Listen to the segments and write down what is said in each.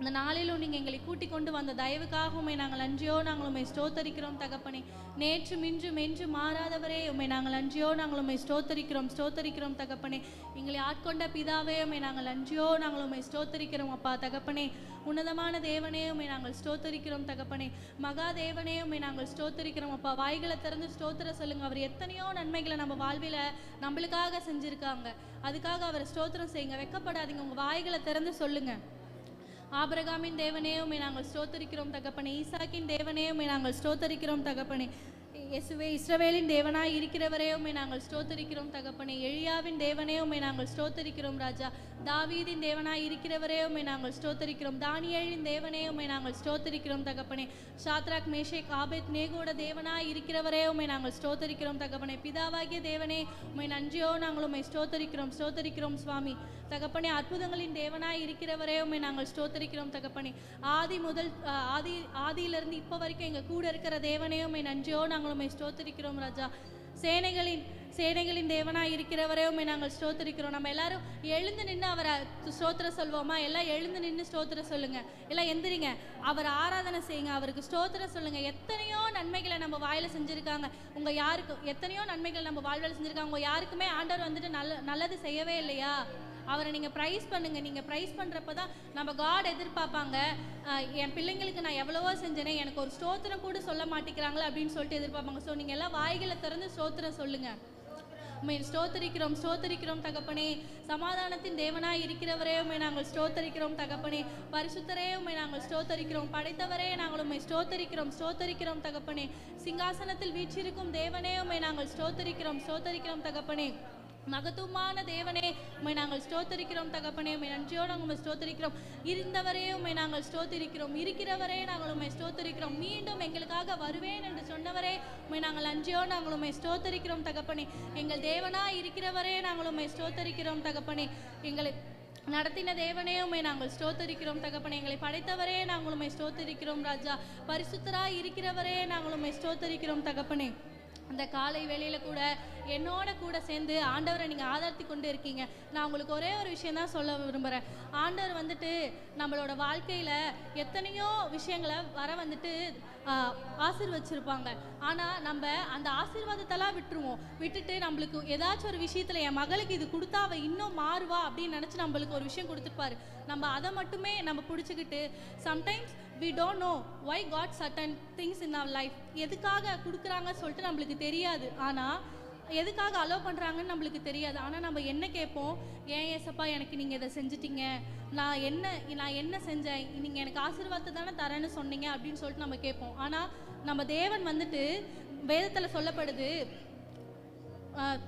இந்த நாளிலும் நீங்கள் எங்களை கூட்டி கொண்டு வந்த தயவுக்காக உண்மை நாங்கள் நன்றியோ நாங்கள் உண்மை ஸ்தோத்தரிக்கிறோம் தகப்பனே. நேற்று மின்று மாறாதவரே உண்மை நாங்கள் நன்றியோ நாங்கள் உண்மை ஸ்தோத்தரிக்கிறோம் தகப்பனே. எங்களை ஆட்கொண்ட பிதாவே உண்மை நாங்கள் நன்றியோ நாங்கள் உண்மை ஸ்தோத்தரிக்கிறோம் அப்பா தகப்பனே. உன்னதமான தேவனே உண்மை நாங்கள் ஸ்தோத்தரிக்கிறோம் தகப்பனே. மகா தேவனே உண்மை நாங்கள் ஸ்தோத்தரிக்கிறோம் அப்பா. வாய்களை திறந்து ஸ்தோத்திர சொல்லுங்க. அவர் எத்தனையோ நன்மைகளை நம்ம வாழ்வில் நம்மளுக்காக செஞ்சுருக்காங்க. அதுக்காக அவரை ஸ்தோத்திரம் செய்யுங்க, வெக்கப்படாதீங்க. உங்கள் வாய்களை திறந்து சொல்லுங்க. ஆபிரகாமின் தேவனே உம்மை நாங்கள் ஸ்தோத்தரிக்கிறோம் தகப்பனே. ஈசாக்கின் தேவனே உம்மை நாங்கள் ஸ்தோத்தரிக்கிறோம் தகப்பனே. இயேசுவே இஸ்ரவேலின் தேவனாய் இருக்கிறவரே உம்மை நாங்கள் ஸ்தோத்தரிக்கிறோம் தகப்பனே. எலியாவின் தேவனே உம்மை நாங்கள் ஸ்தோத்தரிக்கிறோம் ராஜா. தாவீதின் தேவனாய் இருக்கிறவரே உம்மை நாங்கள் ஸ்தோத்தரிக்கிறோம். தானியேலின் தேவனே உம்மை நாங்கள் ஸ்தோத்தரிக்கிறோம் தகப்பனே. சாத்ராக் மேஷேக் ஆபேத் நேகோட தேவனாய் இருக்கிறவரே உம்மை நாங்கள் ஸ்தோத்தரிக்கிறோம் தகப்பனே. பிதாவாகிய தேவனே உம்மை நன்றியோ நாங்கள் உம்மை ஸ்தோத்தரிக்கிறோம் சுவாமி தகப்பனே. அற்புதங்களின் தேவனாய் இருக்கிறவரே உம்மை நாங்கள் ஸ்தோத்தரிக்கிறோம் தகப்பனே. ஆதியிலிருந்து இப்போ வரைக்கும் எங்கள் கூட இருக்கிற தேவனே உம்மை நன்றியோ நாங்கள் உம்மை ஸ்தோத்தரிக்கிறோம் ராஜா. சேனைகளின் தேவனாய் இருக்கிறவரே உம்மை நாங்கள் ஸ்தோத்தரிக்கிறோம். நம்ம எல்லாரும் எழுந்து நின்று அவரை ஸ்தோத்திர சொல்வோமா? எல்லாம் எழுந்து நின்று ஸ்தோத்திர சொல்லுங்க. எல்லாம் எந்திரிங்க, அவர் ஆராதனை செய்யுங்க, அவருக்கு ஸ்தோத்திர சொல்லுங்க. எத்தனையோ நன்மைகளை நம்ம வாயில செஞ்சிருக்காங்க. எத்தனையோ நன்மைகளை நம்ம வாழ்வில் செஞ்சிருக்காங்க. உங்க யாருக்குமே ஆண்டவர் வந்துட்டு நல்லது செய்யவே இல்லையா? அவரை நீங்கள் ப்ரைஸ் பண்ணுங்க. நீங்கள் ப்ரைஸ் பண்ணுறப்ப தான் நம்ம காட் எதிர்பார்ப்பாங்க. என் பிள்ளைங்களுக்கு நான் எவ்வளவோ செஞ்சேனே, எனக்கு ஒரு ஸ்தோத்திரம் கூட சொல்ல மாட்டேங்கிறாங்களே அப்படின்னு சொல்லிட்டு எதிர்பார்ப்பாங்க. ஸோ நீங்கள் எல்லாம் வாய்களை திறந்து ஸ்தோத்திரம் சொல்லுங்கள். உம்மை ஸ்தோத்தரிக்கிறோம் தகப்பனே. சமாதானத்தின் தேவனாய் இருக்கிறவரே உம்மை நாங்கள் ஸ்தோத்தரிக்கிறோம் தகப்பனே. பரிசுத்தரே உம்மை நாங்கள் ஸ்தோத்தரிக்கிறோம். படைத்தவரே நாங்கள் உம்மை ஸ்தோத்தரிக்கிறோம் தகப்பனே. சிங்காசனத்தில் வீற்றிருக்கும் தேவனே உம்மை நாங்கள் ஸ்தோத்தரிக்கிறோம் தகப்பனே. மகத்துவமான தேவனே உம்மை நாங்கள் ஸ்தோத்தரிக்கிறோம் தகப்பனே. உம்மை நன்றியோடு நாங்கள் உம்மை ஸ்தோத்தரிக்கிறோம். இருந்தவரே உம்மை நாங்கள் ஸ்தோத்தரிக்கிறோம். இருக்கிறவரே நாங்கள் உம்மை ஸ்தோத்தரிக்கிறோம். மீண்டும் எங்களுக்காக வருவேன் என்று சொன்னவரே உம்மை நாங்கள் நன்றியோடு நாங்கள் உம்மை ஸ்தோத்தரிக்கிறோம் தகப்பனே. எங்கள் தேவனாய் இருக்கிறவரே நாங்கள் உம்மை ஸ்தோத்தரிக்கிறோம் தகப்பனே. எங்களை நடத்தின தேவனே உம்மை நாங்கள் ஸ்தோத்தரிக்கிறோம் தகப்பனே. எங்களை படைத்தவரே நாங்கள் உம்மை ஸ்தோத்தரிக்கிறோம் ராஜா. பரிசுத்தராய் இருக்கிறவரே நாங்கள் உம்மை ஸ்தோத்தரிக்கிறோம் தகப்பனே. அந்த காலை வேளையில் கூட என்னோட கூட சேர்ந்து ஆண்டவரை நீங்கள் ஆதரித்து கொண்டு இருக்கீங்க. நான் உங்களுக்கு ஒரே ஒரு விஷயம் தான் சொல்ல விரும்புகிறேன். ஆண்டவர் வந்துட்டு நம்மளோட வாழ்க்கையில் எத்தனையோ விஷயங்களை வந்துட்டு ஆசீர்வச்சிருப்பாங்க. ஆனால் நம்ம அந்த ஆசீர்வாதத்தெல்லாம் விட்டுட்டு நம்மளுக்கு ஏதாச்சும் ஒரு விஷயத்தில் என் மகளுக்கு இது கொடுத்தா அவள் இன்னும் மாறுவா அப்படின்னு நினச்சி நம்மளுக்கு ஒரு விஷயம் கொடுத்துருப்பாரு. நம்ம அதை மட்டுமே நம்ம பிடிச்சிக்கிட்டு sometimes we don't know why God certain things in our life எதுக்காக கொடுக்குறாங்க சொல்லிட்டு நம்மளுக்கு தெரியாது. ஆனால் எதுக்காக அலோவ் பண்ணுறாங்கன்னு நம்மளுக்கு தெரியாது. ஆனால் நம்ம என்ன கேட்போம்? ஏன் ஏசப்பா எனக்கு நீங்கள் இதை செஞ்சிட்டீங்க, நான் என்ன செஞ்சேன், நீங்கள் எனக்கு ஆசீர்வாதத்தை தானே தரேன்னு சொன்னீங்க அப்படின்னு சொல்லிட்டு நம்ம கேட்போம். ஆனால் நம்ம தேவன் வந்துட்டு வேதத்தில் சொல்லப்படுது,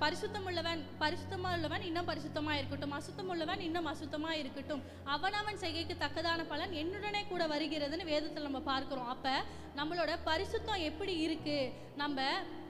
பரிசுத்தமுள்ளவன் இன்னும் பரிசுத்தமாக இருக்கட்டும், அசுத்தமுள்ளவன் இன்னும் அசுத்தமாக இருக்கட்டும், அவனவன் செய்கைக்கு தக்கதான பலன் என்னுடனே கூட வருகிறதுன்னு வேதத்தில் நம்ம பார்க்குறோம். அப்போ நம்மளோட பரிசுத்தம் எப்படி இருக்குது? நம்ம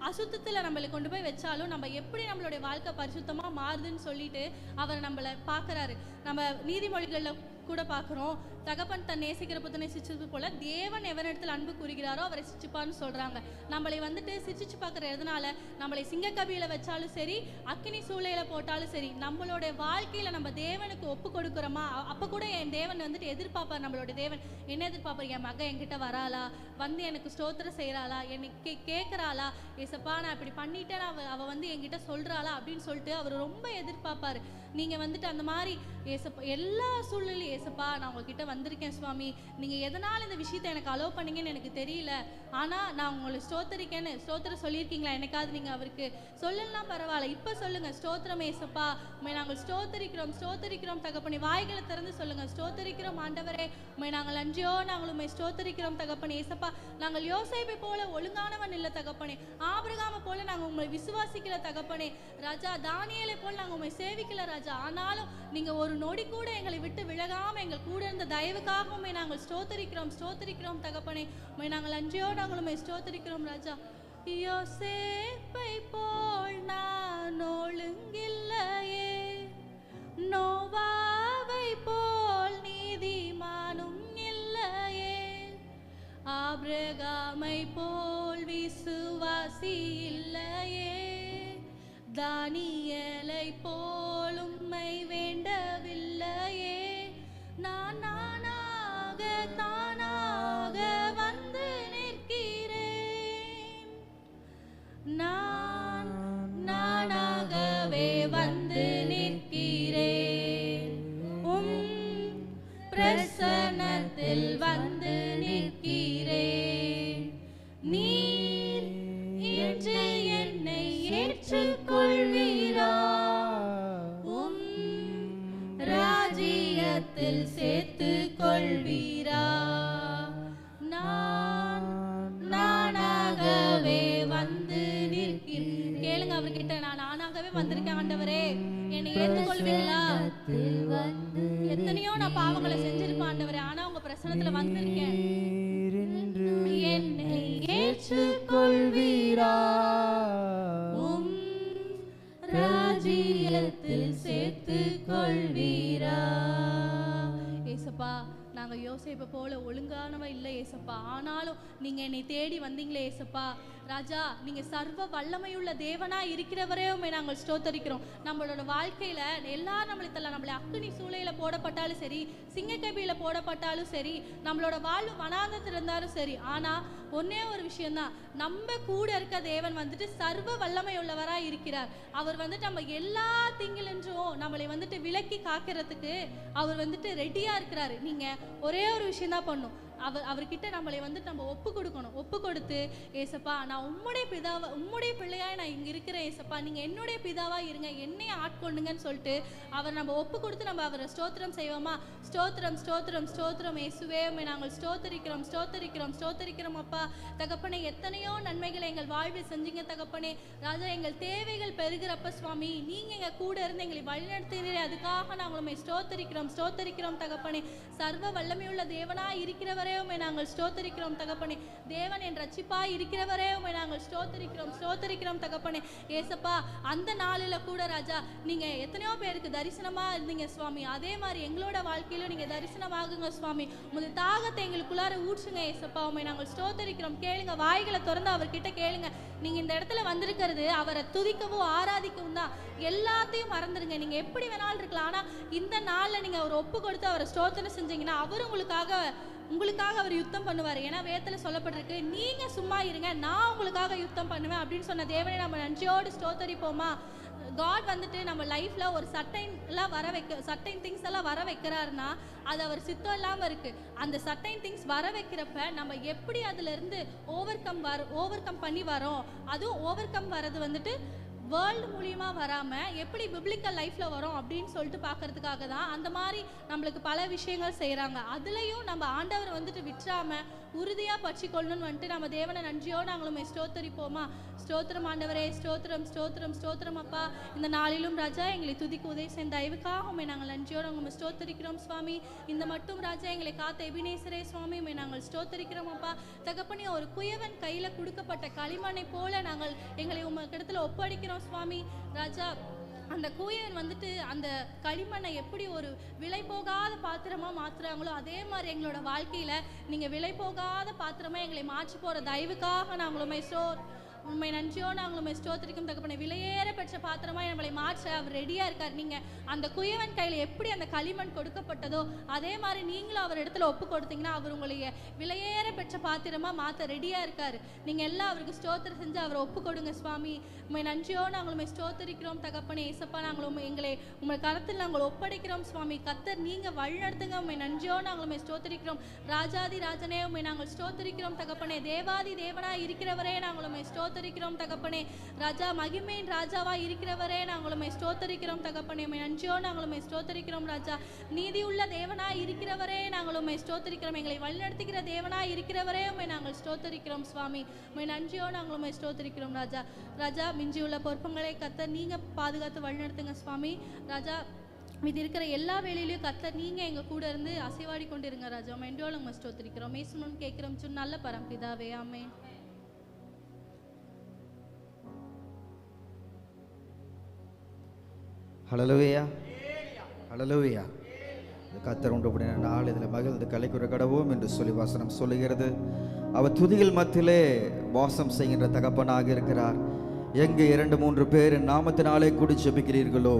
அசுத்தத்தில் நம்மளை கொண்டு போய் வச்சாலும் நம்ம எப்படி நம்மளுடைய வாழ்க்கை பரிசுத்தமாக மாறுதுன்னு சொல்லிட்டு அவர் நம்மளை பார்க்குறாரு. நம்ம நீதிமொழிகளில் கூட பார்க்குறோம், தகப்பன் தன் நேசிக்கிற புத்தனை சிரிச்சது போல தேவன் எவனிடத்தில் அன்பு கூறுகிறாரோ அவரை சிரிச்சுப்பான்னு சொல்கிறாங்க. நம்மளை வந்துட்டு சிரிச்சு பார்க்குற எதனால? நம்மளை சிங்கக்கபியில் வச்சாலும் சரி, அக்கினி சூளையில் போட்டாலும் சரி, நம்மளுடைய வாழ்க்கையில் நம்ம தேவனுக்கு ஒப்பு கொடுக்குறோமா? அப்போ கூட என் தேவன் வந்துட்டு எதிர்பார்ப்பார். நம்மளோட தேவன் என்ன எதிர்பார்ப்பார்? என் மகன் என்கிட்ட வராளா, வந்து எனக்கு ஸ்தோத்திரம் செய்கிறாளா, எனக்கு கேட்குறாளா, ஏசப்பா நான் இப்படி பண்ணிட்டேன் அவள் வந்து என்கிட்ட சொல்கிறாளா அப்படின்னு சொல்லிட்டு அவர் ரொம்ப எதிர்பார்ப்பார். நீங்கள் வந்துட்டு அந்த மாதிரி ஏசப்பா எல்லா சூழ்நிலையும் ஏசப்பா நான் உங்ககிட்ட வந்திருக்கேன் சுவாமி, நீங்கள் எதனால் இந்த விஷயத்தை எனக்கு அலோவ் பண்ணீங்கன்னு எனக்கு தெரியல, ஆனால் நான் உங்களை ஸ்தோத்திரம் சொல்லியிருக்கீங்களா? எனக்காவது நீங்கள் அவருக்கு சொல்லலாம் பரவாயில்ல, இப்போ சொல்லுங்கள், ஸ்தோத்திரம் ஏசப்பா உண்மை நாங்கள் ஸ்தோத்தரிக்கிறோம் தகப்பனே. வாய்களை திறந்து சொல்லுங்கள், ஸ்தோத்தரிக்கிறோம் ஆண்டவரே உண்மை நாங்கள் நன்றியோ நாங்கள் உண்மை ஸ்தோத்தரிக்கிறோம் தகப்பனே. ஏசப்பா நாங்கள் யோசேப்பை போல ஒழுங்கானவன் இல்லை தகப்பனே, ஆபிரகாமை போல நாங்கள் உங்களை விசுவாசிக்கல தகப்பனே ராஜா, தானியேலை போல நாங்கள் உண்மை சேவிக்கல ராஜா. ஆனாலும் நீங்கள் ஒரு நொடி கூட எங்களை விட்டு விலகாமல் எங்கள் கூட இருந்த தயவுக்காக உண்மை நாங்கள் ஸ்தோத்தரிக்கிறோம் தகப்பனே. உண்மை நாங்கள் நன்றியோ நாங்கள் உண்மை ஸ்தோத்தரிக்கிறோம் ராஜா. யோசேப்பை போல் நான் ஒழுங்கில்லையே, நோவாவை போல் நீதிமானும் இல்லையே, ஆபிரகாமை போல் விசுவாசி இல்லையே, தானியேலை போல் உம்மை வேண்டவில்லையே, நானாக பிரசன்னத்தில் வந்து நிற்கிறேன். நீர் இன்று என்னை ஏற்றுக்கொள்வீரா? உம் ராஜ்யத்தில் சேர்த்துக் கொள்வீரா? நானாகவே வந்து நிற்கிறேன். கேளுங்க அவர்கிட்ட, நான் நானாகவே வந்திருக்கேன் ஆண்டவரே, என்னை ஏற்றுக்கொள்வீங்களா? எத்தனையோ நான் பாவங்களை செஞ்சிருப்பேன் ஆண்டவரே, ஆனா உங்க பிரசன்னத்துல வந்திருக்கேன். என்னை ஏற்றுக்கொள்வீரா? உம் ராஜ்யத்தில் சேர்த்துக் கொள்வீரா? ஏசப்பா, நாங்கள் யோசேப்பை போல ஒழுங்கானவ இல்லை ஏசப்பா, ஆனாலும் நீங்கள் என்னை தேடி வந்தீங்களே ஏசப்பா. ராஜா, நீங்கள் சர்வ வல்லமையுள்ள தேவனா இருக்கிறவரே உண்மை நாங்கள் ஸ்தோத்தரிக்கிறோம். நம்மளோட வாழ்க்கையில் எல்லாரும் நம்மளை அக்கினி சூளையில் போடப்பட்டாலும் சரி, சிங்கக்கபியில் போடப்பட்டாலும் சரி, நம்மளோட வாழ்வு வனாந்தத்தில் இருந்தாலும் சரி, ஆனால் ஒன்னே ஒரு விஷயம்தான், நம்ம கூட இருக்க தேவன் வந்துட்டு சர்வ வல்லமை உள்ளவராக இருக்கிறார். அவர் வந்துட்டு நம்ம எல்லா திங்கிலும் நம்மளை வந்துட்டு விலக்கி காக்கிறதுக்கு அவர் வந்துட்டு ரெடியாக இருக்கிறாரு. நீங்கள் ஒரே ஒரு விஷயம் தான் பண்ணும், அவர்கிட்ட நம்மளை வந்துட்டு நம்ம ஒப்பு கொடுக்கணும். ஒப்பு கொடுத்து, ஏசப்பா நான் உம்முடைய பிள்ளையாய் நான் இங்கே இருக்கிறேன் ஏசப்பா, நீங்கள் என்னுடைய பிதாவா இருங்க, என்னைய ஆட்கொண்டுங்கன்னு சொல்லிட்டு அவர் நம்ம ஒப்பு கொடுத்து நம்ம அவரை ஸ்தோத்திரம் செய்வோமா? ஸ்தோத்திரம் ஸ்தோத்திரம் ஸ்தோத்திரம் இயேசுவே, நாங்கள் ஸ்தோத்திரிக்கிறோம் ஸ்தோத்திரிக்கிறோம் ஸ்தோத்திரிக்கிறோம் அப்பா. தகப்பனே, எத்தனையோ நன்மைகளை எங்கள் வாழ்வில் செஞ்சீங்க தகப்பனே. ராஜா, எங்கள் தேவைகள் பெருகிறப்ப சுவாமி நீங்கள் எங்கள் கூட இருந்து எங்களை வழிநடத்தினீரே, அதுக்காக நாங்கள் ஸ்தோத்திரிக்கிறோம் ஸ்தோத்திரிக்கிறோம் தகப்பனே. சர்வ வல்லமையுள்ள தேவனா இருக்கிறவர் நாங்கள் ஸ்தோத்திரிக்கிறோம் தகப்பனே. தேவன் என் ரட்சிப்பாய் இருக்கிறவரே உம்மை நாங்கள் ஸ்தோத்திரிக்கிறோம் ஸ்தோத்திரிக்கிறோம் தகப்பனே. ஏசப்பா, அந்த நாளில் கூட ராஜா நீங்க எத்தனையோ பேருக்கு தரிசனமா இருந்தீங்க சுவாமி, அதே மாதிரி எங்களோட வாழ்க்கையிலும் நீங்க தரிசனமாகுங்க சுவாமி. உங்க தாகத்தை எங்களுக்குள்ளார ஊற்றுங்க ஏசப்பா, உம்மை நாங்கள் ஸ்தோத்திரிக்கிறோம். கேளுங்க, வாய்களை திறந்து அவர்கிட்ட கேளுங்க. நீங்க இந்த இடத்துல வந்திருக்கிறது அவரை துதிக்கவும் ஆராதிக்கவும் தான். எல்லாத்தையும் மறந்துடுங்க, நீங்க எப்படி வேணாலும் இருக்கலாம், ஆனா இந்த நாள்ல நீங்க அவர் ஒப்பு கொடுத்து அவரை ஸ்தோத்திரம் செஞ்சீங்கன்னா அவர் உங்களுக்காக அவர் யுத்தம் பண்ணுவார். ஏன்னா வேதத்தில் சொல்லப்பட்டிருக்கு, நீங்க சும்மா இருங்க, நான் உங்களுக்காக யுத்தம் பண்ணுவேன் அப்படின்னு சொன்ன தேவனை நம்ம நன்றியோடு ஸ்தோத்தரிப்போமா? காட் வந்துட்டு நம்ம லைஃப்ல ஒரு சர்டைன் திங்ஸ் எல்லாம் வர வைக்கிறாருன்னா அது அவர் சித்தம் இல்லாமல் இருக்கு. அந்த சர்டைன் திங்ஸ் வர வைக்கிறப்ப நம்ம எப்படி அதுல இருந்து ஓவர் கம் பண்ணி வரோம். அதுவும் ஓவர் கம் வர்றது வந்துட்டு வேர்ல்டு மூலியமா வராம எப்படி பிப்ளிக்கல் லைஃப்ல வரும் அப்படின்னு சொல்லிட்டு பார்க்கறதுக்காக தான் அந்த மாதிரி நம்மளுக்கு பல விஷயங்கள் செய்யறாங்க. அதுலயும் நம்ம ஆண்டவர் வந்துட்டு விட்டுறாம உறுதியா பற்றிக்கொள்ளணும்னு வந்துட்டு நம்ம தேவனை நன்றியோடு நாங்களும் ஸ்தோத்தரிப்போமா? ஸ்தோத்திரம் ஆண்டவரே, ஸ்தோத்திரம் ஸ்தோத்திரம் ஸ்தோத்திரம் அப்பா. இந்த நாளிலும் ராஜா எங்களை துதிக்கு உதவி செய்த தயவுக்காக உண்மை நாங்கள் நன்றியோடு நாங்கள் ஸ்தோத்தரிக்கிறோம் சுவாமி. இந்த மட்டும் ராஜா எங்களை காத்த எபினேசரே சுவாமி உண்மை நாங்கள் ஸ்தோத்தரிக்கிறோம் அப்பா. தகப்பனே, ஒரு குயவன் கையில கொடுக்கப்பட்ட களிமண்ணை போல நாங்கள் எங்களை உங்க இடத்துல ஒப்படைக்கிறோம் சுவாமி. ராஜா, அந்த குயவன் வந்துட்டு அந்த களிமண்ணை எப்படி ஒரு விலை போகாத பாத்திரமா மாத்துறாங்களோ அதே மாதிரி எங்களோட வாழ்க்கையில நீங்க விலை போகாத பாத்திரமா எங்களை மாற்றி போற தயவுக்காக நாங்களுமே உண்மை நன்றியோ நாங்களும் ஸ்தோத்திரிக்கும் தகப்பனே. விலையேற பெற்ற பாத்திரமா நம்மளை மாற்ற அவர் ரெடியா இருக்கார். நீங்க அந்த குயவன் கையில எப்படி அந்த களிமண் கொடுக்கப்பட்டதோ அதே மாதிரி நீங்களும் அவர் இடத்துல ஒப்பு கொடுத்தீங்கன்னா அவர் உங்களுடைய விலையேற பெற்ற பாத்திரமா மாத்த ரெடியா இருக்காரு. நீங்க எல்லாம் அவருக்கு ஸ்தோத்திரம் செஞ்சு அவரை ஒப்பு கொடுங்க சுவாமி. உண்மை நன்றியோ நாங்களும் ஸ்தோத்திரிக்கிறோம் தகப்பனே. ஏசப்பா, நாங்களும் எங்களை உங்கள் கருத்தில் நாங்கள் ஒப்படைக்கிறோம் சுவாமி. கர்த்தர் நீங்க வழிநடத்துங்க. உண்மை நன்றியோ நாங்களும் ஸ்தோத்திரிக்கிறோம். ராஜாதி ராஜனே உண்மை நாங்கள் ஸ்தோத்திரிக்கிறோம் தகப்பனே. தேவாதி தேவனா இருக்கிறவரே நாங்களும் ஸ்தோத்திரிக்கிறோம் தகப்பனே. ராஜா, மகிமையின் ராஜாவா இருக்கிறவரே நாங்களும் ஸ்தோத்திரிக்கிறோம் தகப்பனே. உம்மை நன்றியோ நாங்களும் ஸ்தோத்திரிக்கிறோம் ராஜா. நீதி உள்ள தேவனா இருக்கிறவரே நாங்களும் ஸ்தோத்திரிக்கிறோம். எங்களை வழிநடத்துகிற தேவனா இருக்கிறவரே உம்மை நாங்கள் ஸ்தோத்திரிக்கிறோம் சுவாமி. உம்மை நன்றியோ நாங்களும் ஸ்தோத்திரிக்கிறோம் ராஜா. ராஜா, மிஞ்சியுள்ள பொறுப்புகளை கர்த்தர் நீங்க பாதுகாத்து வழிநடத்துங்க சுவாமி. ராஜா, இது இருக்கிற எல்லா வேலையிலையும் கர்த்தர் நீங்க எங்க கூட இருந்து அசைவாடி கொண்டிருங்க ராஜா. உம்மை நன்றியோடு உம்மை ஸ்தோத்திரிக்கிறோம். இயேசுவின் கேட்கிறோம் நல்ல பரம்பிதாவே, ஆமென். ஹல்லேலூயா, ஹல்லேலூயா. கர்த்தர் உண்டு நாள் இதில் மகிழ்ந்து கலைக்குற கடவோம் என்று சொல்லி வசனம் சொல்லுகிறது. அவர் துதிகள் மத்தியிலே வாசம் செய்கின்ற தகப்பனாக இருக்கிறார். எங்கே 2-3 பேர் நாமத்தினாலே கூடி ஜெபிக்கிறீர்களோ,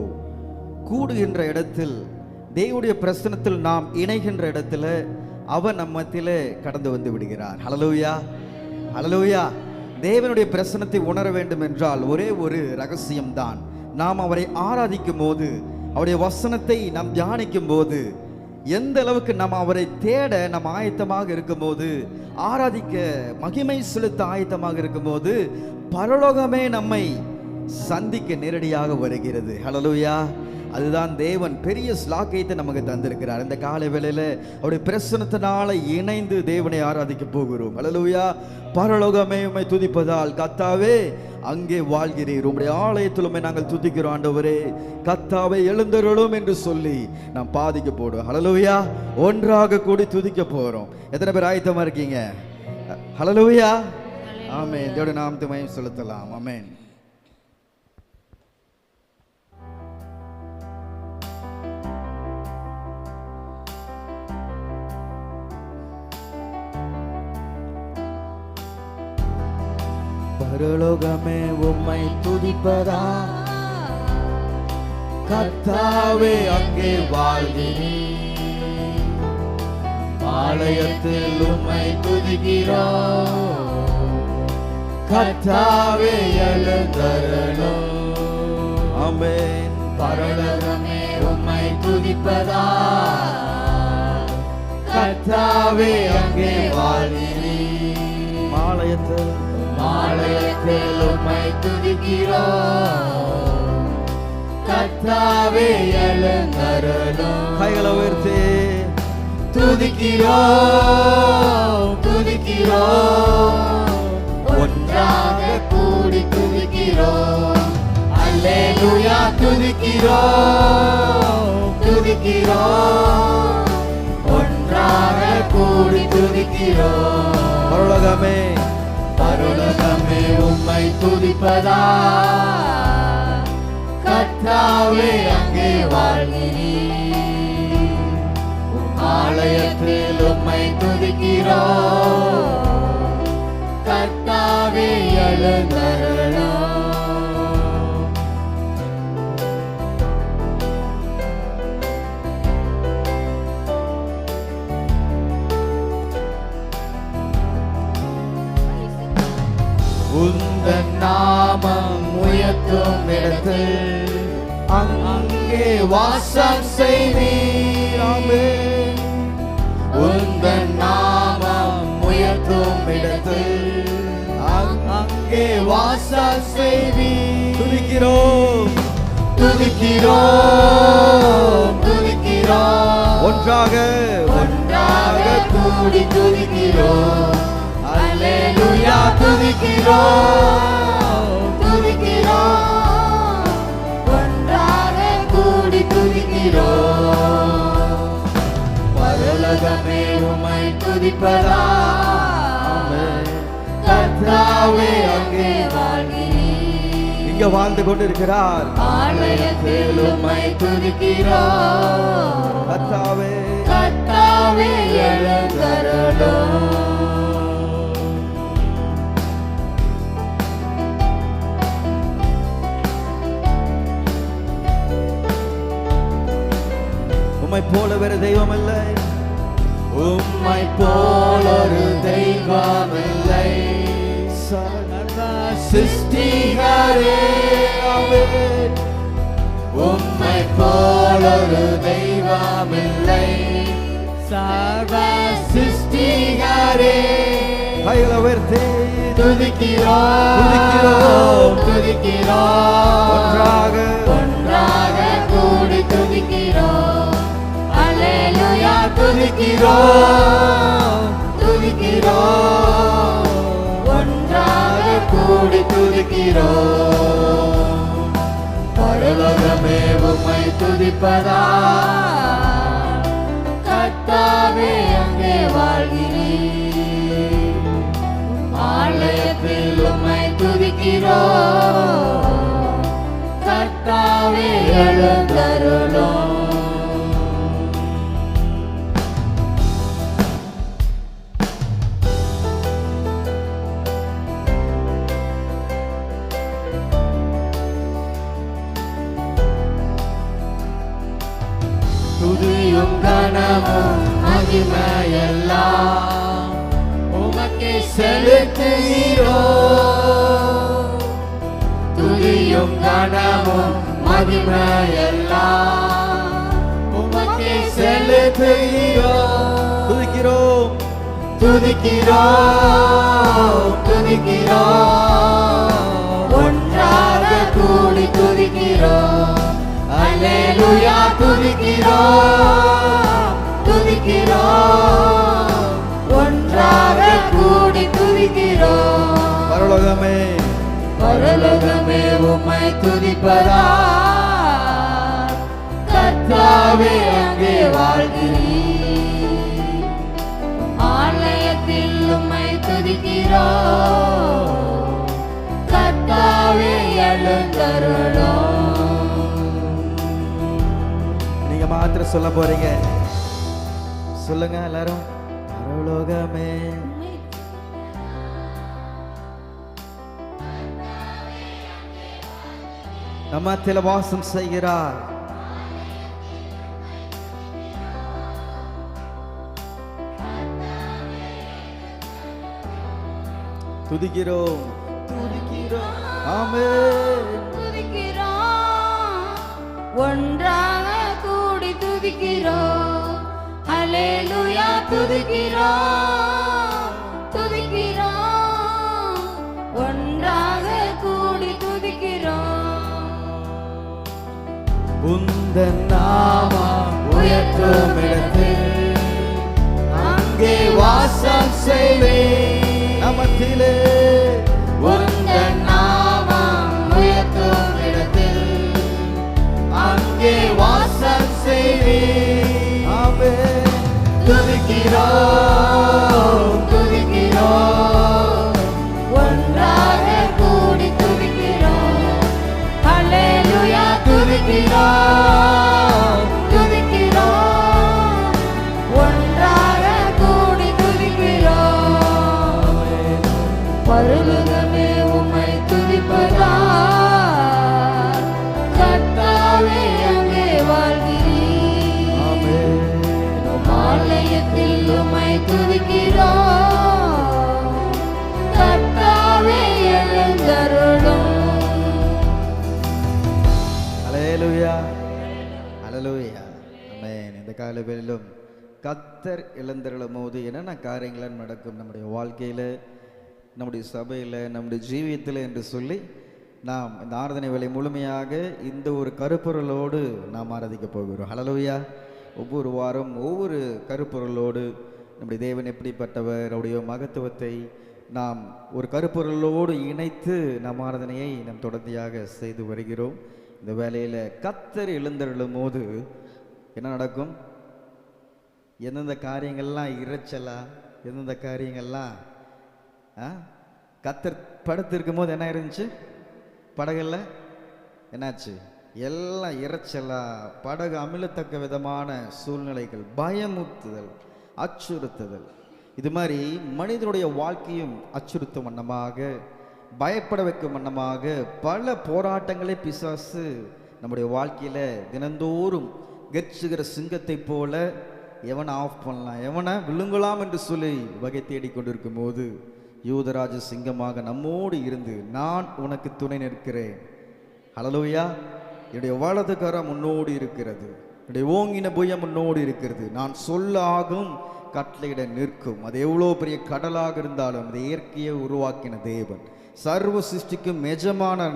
கூடுகின்ற இடத்தில் தேவனுடைய பிரசன்னத்தில் நாம் இணைகின்ற இடத்துல அவர் நம்ம மத்தியிலே கடந்து வந்து விடுகிறார். ஹல்லேலூயா, ஹல்லேலூயா. தேவனுடைய பிரசன்னத்தை உணர வேண்டும் என்றால் ஒரே ஒரு ரகசியம்தான். நாம் அவரை ஆராதிக்கும் போது, அவருடைய வசனத்தை நாம் தியானிக்கும் போது எந்த அளவுக்கு நம்ம அவரை தேட நம்ம ஆயத்தமாக இருக்கும்போது, ஆராதிக்க மகிமை செலுத்த ஆயத்தமாக இருக்கும்போது, பரலோகமே நம்மை சந்திக்க நேரடியாக வருகிறது. ஹல்லேலூயா. அதுதான் தேவன் பெரிய ஸ்லாக்கியத்தை நமக்கு தந்திருக்கிறார். இந்த காலை வேளையில அவருடைய பிரசன்னத்தினால இணைந்து தேவனை ஆராதிக்க போகிறோம். ஹல்லேலூயா. பரலோகமே உம்மை துதிப்பதால் கர்த்தாவே அங்கே வாழ்கிறீர், உம்முடைய ஆலயத்திலுமே நாங்கள் துதிக்கிறோம் ஆண்டவரே. கர்த்தாவே எழுந்தருளும் என்று சொல்லி நாம் பாதிக்க போடுவோம். ஹல்லேலூயா. ஒன்றாக கூடி துதிக்க போறோம். எத்தனை பேர் ஆயத்தமா இருக்கீங்க? ஹல்லேலூயா. ஆமென். தேவனுடைய நாமத்தை மகிமை செலுத்தலாம். ஆமென். பரலோகமே உம்மை துதிப்பதா, கர்த்தாவே அங்கே வாழ்கிறீர், ஆலயத்தில் உம்மை துதிக்கிறோம், கர்த்தாவே எழுந்தருளும். ஆமென். பரலோகமே உம்மை துதிப்பதா, கர்த்தாவே அங்கே வாழ்கிறீர், ஆலயத்தில் உம்மை துதிக்கிறோம், கர்த்தாவே எழுந்தருளும். கைகளை உயர்த்தி துதிக்கிறோம், துதிக்கிறோம், ஒன்றாக கூடி துதிக்கிறோம். அல்லேலூயா. துதிக்கிறோம், துதிக்கிறோம், ஒன்றாக கூடி துதிக்கிறோம். பரலோகமே, பரலோகமே உம்மை துதிப்பதா, கர்த்தாவே அங்கே வாழ்கிறீர், ஆலயத்தில் உம்மை துதிக்கிறோம், கர்த்தாவே எழுந்தருளும். உந்தன் நாமம் உயர்த்தும் இடத்தில் அங்கே வாசம் செய்வீர். ஆமென். உந்தன் நாமம் உயர்த்தும் இடத்தில் அங்கே வாசம் செய்வீர். துதிக்கிறோம், துதிக்கிறோம், துதிக்கிறோம், ஒன்றாக கூடி துதிக்கிறோம். அல்லேலூயா. துதிக்கிறோம், துதிக்கிறோம், ஒன்றாக கூடி துதிக்கிறோம். பரலோகமே உம்மை துதிப்பதா, கர்த்தாவே அங்கே வாழ்கிறீர், இங்க வாழ்ந்து கொண்டிருக்கிறார், ஆலயத்தில் உம்மை துதிக்கிறோம், கர்த்தாவே, கர்த்தாவே எழுந்தருளும். உம்மை போல வேறு தெய்வம் இல்லை, உம்மை போல ஒரு தெய்வம் இல்லை, சர்வ சிருஷ்டிகரே. ஆமென். உம்மை போல ஒரு தெய்வம் இல்லை, சர்வ சிருஷ்டிகரே. கைகளை உயர்த்தி துதிக்கிறோம், துதிக்கிறோம், துதிக்கிறோம், ஒன்றாக கூடி துதிக்கிறோம். அல்லேலூயா. துதிக்கிறோம், துதிக்கிறோம், ஒன்றாக கூடி துதிக்கிறோம். பரலோகமே உம்மை துதிப்பதா, கர்த்தாவே அங்கே வாழ்கிறீர், ஆலயத்தில் உம்மை துதிக்கிறோம், கர்த்தாவே எழுந்தருளும். துதியும் கனமும் மகிமையெல்லாம் உமக்கே செலுத்துகிறோம். துதியும் கனமும் மகிமையெல்லாம் உமக்கே செலுத்துகிறோம். துதிக்கிறோம் துதிக்கிறோம், ஒன்றாக கூடி துதிக்கிறோம். அல்லேலூயா துதிக்கிறோம் துதிக்கிறோம், ஒன்றாக கூடி துதிக்கிறோம். பரலோகமே பரலோகமே உம்மை துதிப்பதா, கர்த்தாவே அங்கே வாழ்கிறீர். ஆலயத்தில் உம்மை துதிக்கிறோம், கர்த்தாவே எழுந்தருளும். நீங்க மாத்திரம் சொல்ல போறீங்க, சொல்லுங்க எல்லாரும். பரலோகமே நம்மத்தில வாசம் செய்கிறார். துதிக்கிறோம் துதிக்கிறோம், ஆமென். துதிக்கிறோம், ஒன்றாக கூடி துதிக்கிறோம். அல்லேலூயா துதிக்கிறோம் துதிக்கிறோம், ஒன்றாக கூடி துதிக்கிறோம். உந்தன் நாமம் உயர்த்தும் இடத்தில் அங்கே வாசம் செய்வேன். நமத்திலே உந்தன் நாமம் உயர்த்தும் இடத்தில் அங்கே வாசம் செய்வேன். ஆமென். துதிக்கிறோம் துதிக்கிறோம், ஒன்றாக கூடி துதிக்கிறோம். அல்லேலூயா துதிக்கிறோம் துதிக்கிறோம், ஒன்றாக கூடி துதிக்கிறோம். பரலோகமே உம்மை துதிப்பதா, கர்த்தாவே அங்கே வாழ்கிறீர். ஆலயத்தில் உம்மை துதிக்கிறோம், கர்த்தாவே எழுந்தருளும். ஹல்லேலூயா ஹல்லேலூயா, ஆமென். இந்த காலவேளையிலும் கர்த்தர் எழுந்தருளும் போது என்னென்ன காரியங்கள் நடக்கும் நம்முடைய வாழ்க்கையில, நம்முடைய சபையில், நம்முடைய ஜீவியத்தில் என்று சொல்லி நாம் இந்த ஆராதனை வேலை முழுமையாக இந்த ஒரு கருப்பொருளோடு நாம் ஆராதிக்க போகிறோம். ஹல்லேலூயா. ஒவ்வொரு வாரம் ஒவ்வொரு கருப்பொருளோடு நம்முடைய தேவன் எப்படிப்பட்டவர், அவருடைய மகத்துவத்தை நாம் ஒரு கருப்பொருளோடு இணைத்து நம் ஆராதனையை நாம் தொடர்ச்சியாக செய்து வருகிறோம். இந்த வேலையில் கர்த்தர் எழுந்தருளும் போது என்ன நடக்கும்? எந்தெந்த காரியங்கள்லாம் இறைச்சலா, எந்தெந்த காரியங்கள்லாம் கர்த்தர் படுத்திருக்கும் போது என்ன இருந்துச்சு? படகுல என்னாச்சு? எல்லாம் இறைச்சலா, படகு அமிழத்தக்க விதமான சூழ்நிலைகள், பயமுறுத்துதல், அச்சுறுத்துதல், இது மாதிரி மனிதனுடைய வாழ்க்கையும் அச்சுறுத்தும் வண்ணமாக, பயப்பட வைக்கும் வண்ணமாக பல போராட்டங்களை பிசாசு நம்முடைய வாழ்க்கையில தினந்தோறும் கெர்ச்சுகிற சிங்கத்தை போல எவனை ஆஃப் பண்ணலாம், எவனை விழுங்கலாம் என்று சொல்லி வகை தேடிக்கொண்டிருக்கும் போது யூதராஜ சிங்கமாக நம்மோடு இருந்து நான் உனக்கு துணை நிற்கிறேன். ஹல்லேலூயா. என்னுடைய வலது கரம் முன்னோடி இருக்கிறது, என்னுடைய ஓங்கின புயம் முன்னோடி இருக்கிறது, நான் சொல்ல ஆகும் கட்டளையிட நிற்கும். அது எவ்வளோ பெரிய கடலாக இருந்தாலும் அந்த இயற்கையை உருவாக்கின தேவன், சர்வ சிருஷ்டிக்கும் எஜமான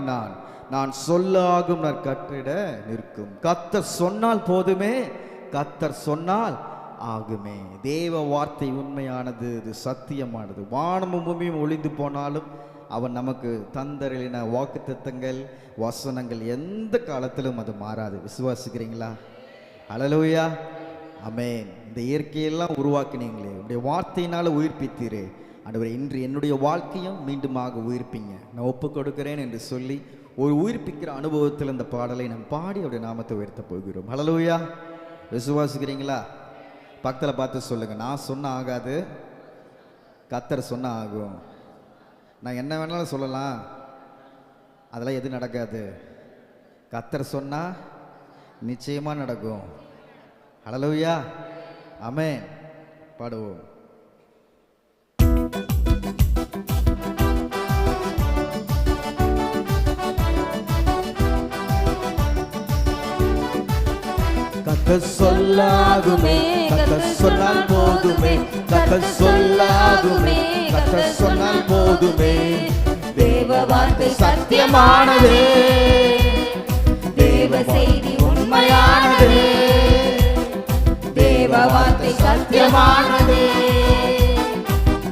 நான் சொல்ல ஆகும் நான் கட்டளையிட நிற்கும். கர்த்தர் சொன்னால் போதுமே, கர்த்தர் சொன்னால் ஆகுமே. தேவ வார்த்தை உண்மையானது, இது சத்தியமானது. வானமும் பூமியும் ஒளிந்து போனாலும் அவன் நமக்கு தந்தரின வாக்குத்தத்தங்கள், வசனங்கள் எந்த காலத்திலும் அது மாறாது. விசுவாசிக்கிறீங்களா? ஹல்லேலூயா, ஆமென். இந்த இயற்கையெல்லாம் உருவாக்கினீங்களே, உடைய வார்த்தையினால உயிர்ப்பித்தீரே ஆண்டவரே, இன்று என்னுடைய வாழ்க்கையும் மீண்டுமாக உயிர்ப்பிங்க, நான் ஒப்பு கொடுக்கிறேன் என்று சொல்லி ஒரு உயிர்ப்பிக்கிற அனுபவத்தில் இந்த பாடலை நாம் பாடி அவருடைய நாமத்தை உயர்த்த போகிறோம். ஹல்லேலூயா. விசுவாசிக்கிறீங்களா? பக்கத்தில் பார்த்து சொல்லுங்க, நான் சொன்ன ஆகாது, கர்த்தர் சொன்ன ஆகும். நான் என்ன வேணாலும் சொல்லலாம், அதெல்லாம் எது நடக்காது. கர்த்தர் சொன்னா நிச்சயமா நடக்கும். ஹல்லேலூயா, ஆமென். பாடுவோம். கர்த்தர் சொல்லாகுமே, கர்த்தர் சொன்னால் போதுமே, கர்த்தர் சொல்லாகுமே, சத்தியமானது, தேவ செய்தி உண்மையானது, தேவ வார்த்தை சத்தியமானது,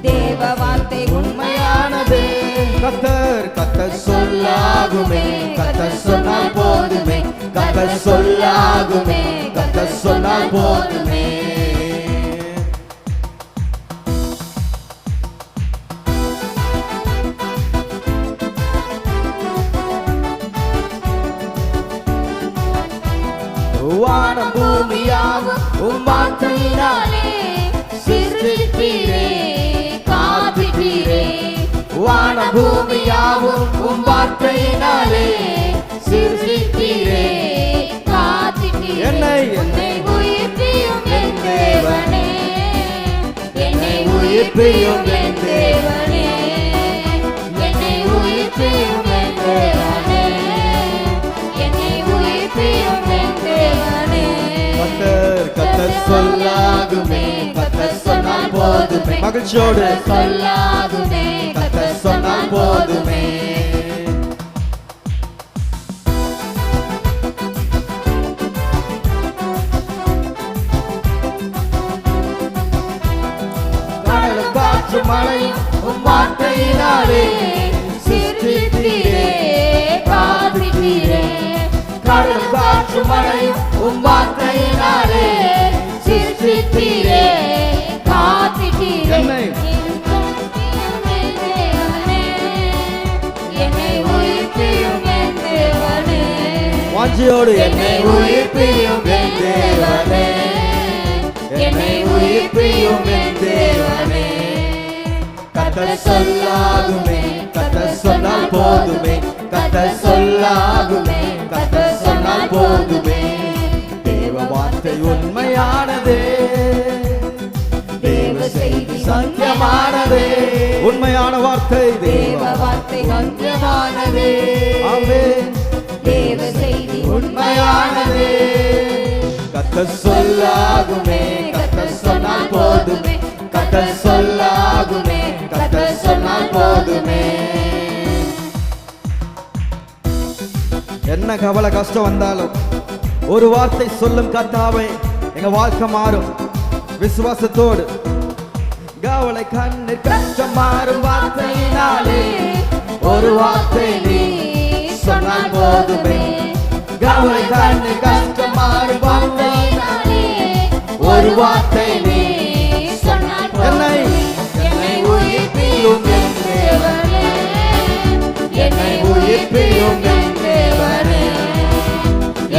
தேவ வார்த்தை உண்மையானது. கத்தர் சொல்லாகுமே, கத்தர் சொன்னால் போதுமே, கத்தர் சொல்லாகுமே, கத்தர் சொன்னால் போதுமே. வானம் பூமியாகும் உம் வார்த்தையினாலே சிருஷ்டித்தீரே, காப்பிட்டீரே. வானம் பூமியாகும் உம் வார்த்தையினாலே சிருஷ்டித்தீரே, காத்திட்டீரே. என்னை என்னை உயிர்ப்பியும் என் தேவனே, என்னை உயிர்ப்பியும் என் தேவனே, என்னை உயிர்ப்பியும் என் தேவனே, என்னை உயிர்ப்பியும் என் தேவனே. கத்தர் சொல்லாகுமே, கத்தர் சொன்னால் போதுமே. மகிழ்ச்சியோடு சொல்லாகுமே, கத்தர் சொன்னால் போதுமே. கடலும் காற்று மழையும் உம் வார்த்தையினாலே சிருஷ்டித்தீரே, காத்திட்டீரே. கடலும் காற்று மழையும் உம் வார்த்தையினாலே சிருஷ்டித்தீரே, காத்திட்டீரே. என்னை என்னை உயிர்ப்பியும் என் தேவனே, வாஞ்சியோடு என்னை உயிர்ப்பியும் என் தேவனே, என்னை உயிர்ப்பியும் என் தேவனே. கத்தர் சொல்லாகுமே, கத்தர் சொன்னால் போதுமே, கத்தர் சொல்லாகுமே, கத்தர் சொன்னால் போதுமே. தேவ வார்த்தை உண்மையானதே, தேவ செய்தி சத்தியமானதே. உண்மையான வார்த்தை தேவ வார்த்தை சத்தியமானதே, ஆமென். தேவ செய்தி உண்மையானதே. கத்தர் சொல்லாகுமே, கத்தர் சொன்னால் போதுமே, கத்தர் சொல்லாகுமே, கத்தர் சொன்னால் போதுமே. என்ன கவலை கஷ்டம் வந்தாலும் ஒரு வார்த்தை சொல்லும் கர்த்தாவே, எங்க வாழ்க்கை மாறும் விசுவாசத்தோடு. கவலை கண்ணீர் கஷ்டம் மாறும் வார்த்தையினாலே, ஒரு வார்த்தை நீ சொன்னால் போதுமே. கவலை கண்ணீர் கஷ்டம் மாறும் வார்த்தையினாலே, ஒரு வார்த்தை நீ சொன்னால் என்னை என்னை உயிர்ப்பியும் என் தேவனே, என்னை உயிர்ப்பியும் என் தேவனே,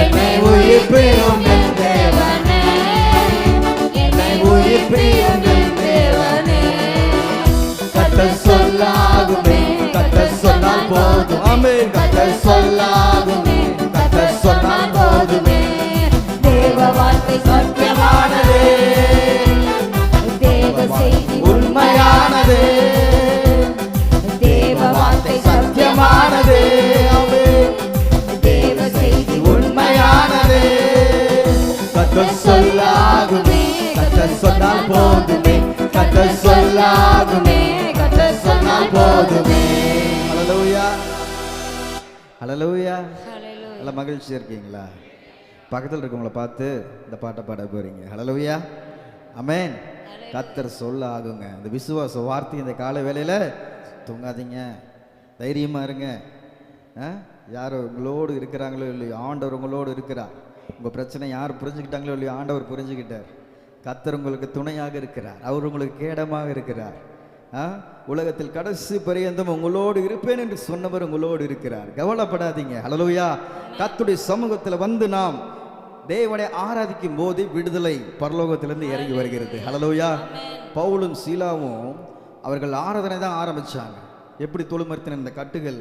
என்னை உயிர்ப்பியும் என் தேவனே, என்னை உயிர்ப்பியும் என் தேவனே. கத்தர் சொல்லாகுமே, கத்தர் சொன்னால் போதும். ஆமென். கத்தர் சொல்லாகுமே, கத்தர் சொன்னால் போதுமே. தேவ வார்த்தை சத்தியமானதே, தேவ செய்தி உண்மையானதே, தேவ வார்த்தை சத்தியமானதே. ஆமென். தேவ செய்தி உண்மையானதே. கத்தர் சொல்லாகுமே, கத்தர் சொன்னால் போதுமே, கத்தர் சொல்லாகுமே, கத்தர் சொன்னால் போதுமே. ஹல்லேலூயா, ஹல்லேலூயா. நல்ல மகிழ்ச்சியா இருக்கீங்களா? பக்கத்தில் இருக்கவங்கள பார்த்து இந்த பாட்டை பாட போறீங்க. ஹல்லேலூயா, ஆமென். கத்தர் சொல்ல ஆகுங்க. இந்த விசுவாச வார்த்தை இந்த காலை வேளையில தூங்காதீங்க, தைரியமா இருங்க. யார் உங்களோடு இருக்கிறாங்களோ இல்லையோ, ஆண்டவர் உங்களோடு இருக்கிறார். உங்கள் பிரச்சனை யார் புரிஞ்சுக்கிட்டாங்களோ இல்லையோ, ஆண்டவர் புரிஞ்சுக்கிட்டார். கத்தர் உங்களுக்கு துணையாக இருக்கிறார், அவர் உங்களுக்கு கேடமாக இருக்கிறார். உலகத்தில் கடைசி பரியந்தம் உங்களோடு இருப்பேன் என்று சொன்னவர் உங்களோடு இருக்கிறார். கவலைப்படாதீங்க. ஹல்லேலூயா. கர்த்தருடைய சமூகத்தில் வந்து நாம் தேவனை ஆராதிக்கும் போது விடுதலை பரலோகத்திலிருந்து இறங்கி வருகிறது. ஹல்லேலூயா. பவுலும் சீலாவும் அவர்கள் ஆராதனை தான் ஆரம்பிச்சாங்க. எப்படி தொழுமர்த்தின இந்த கட்டுகள்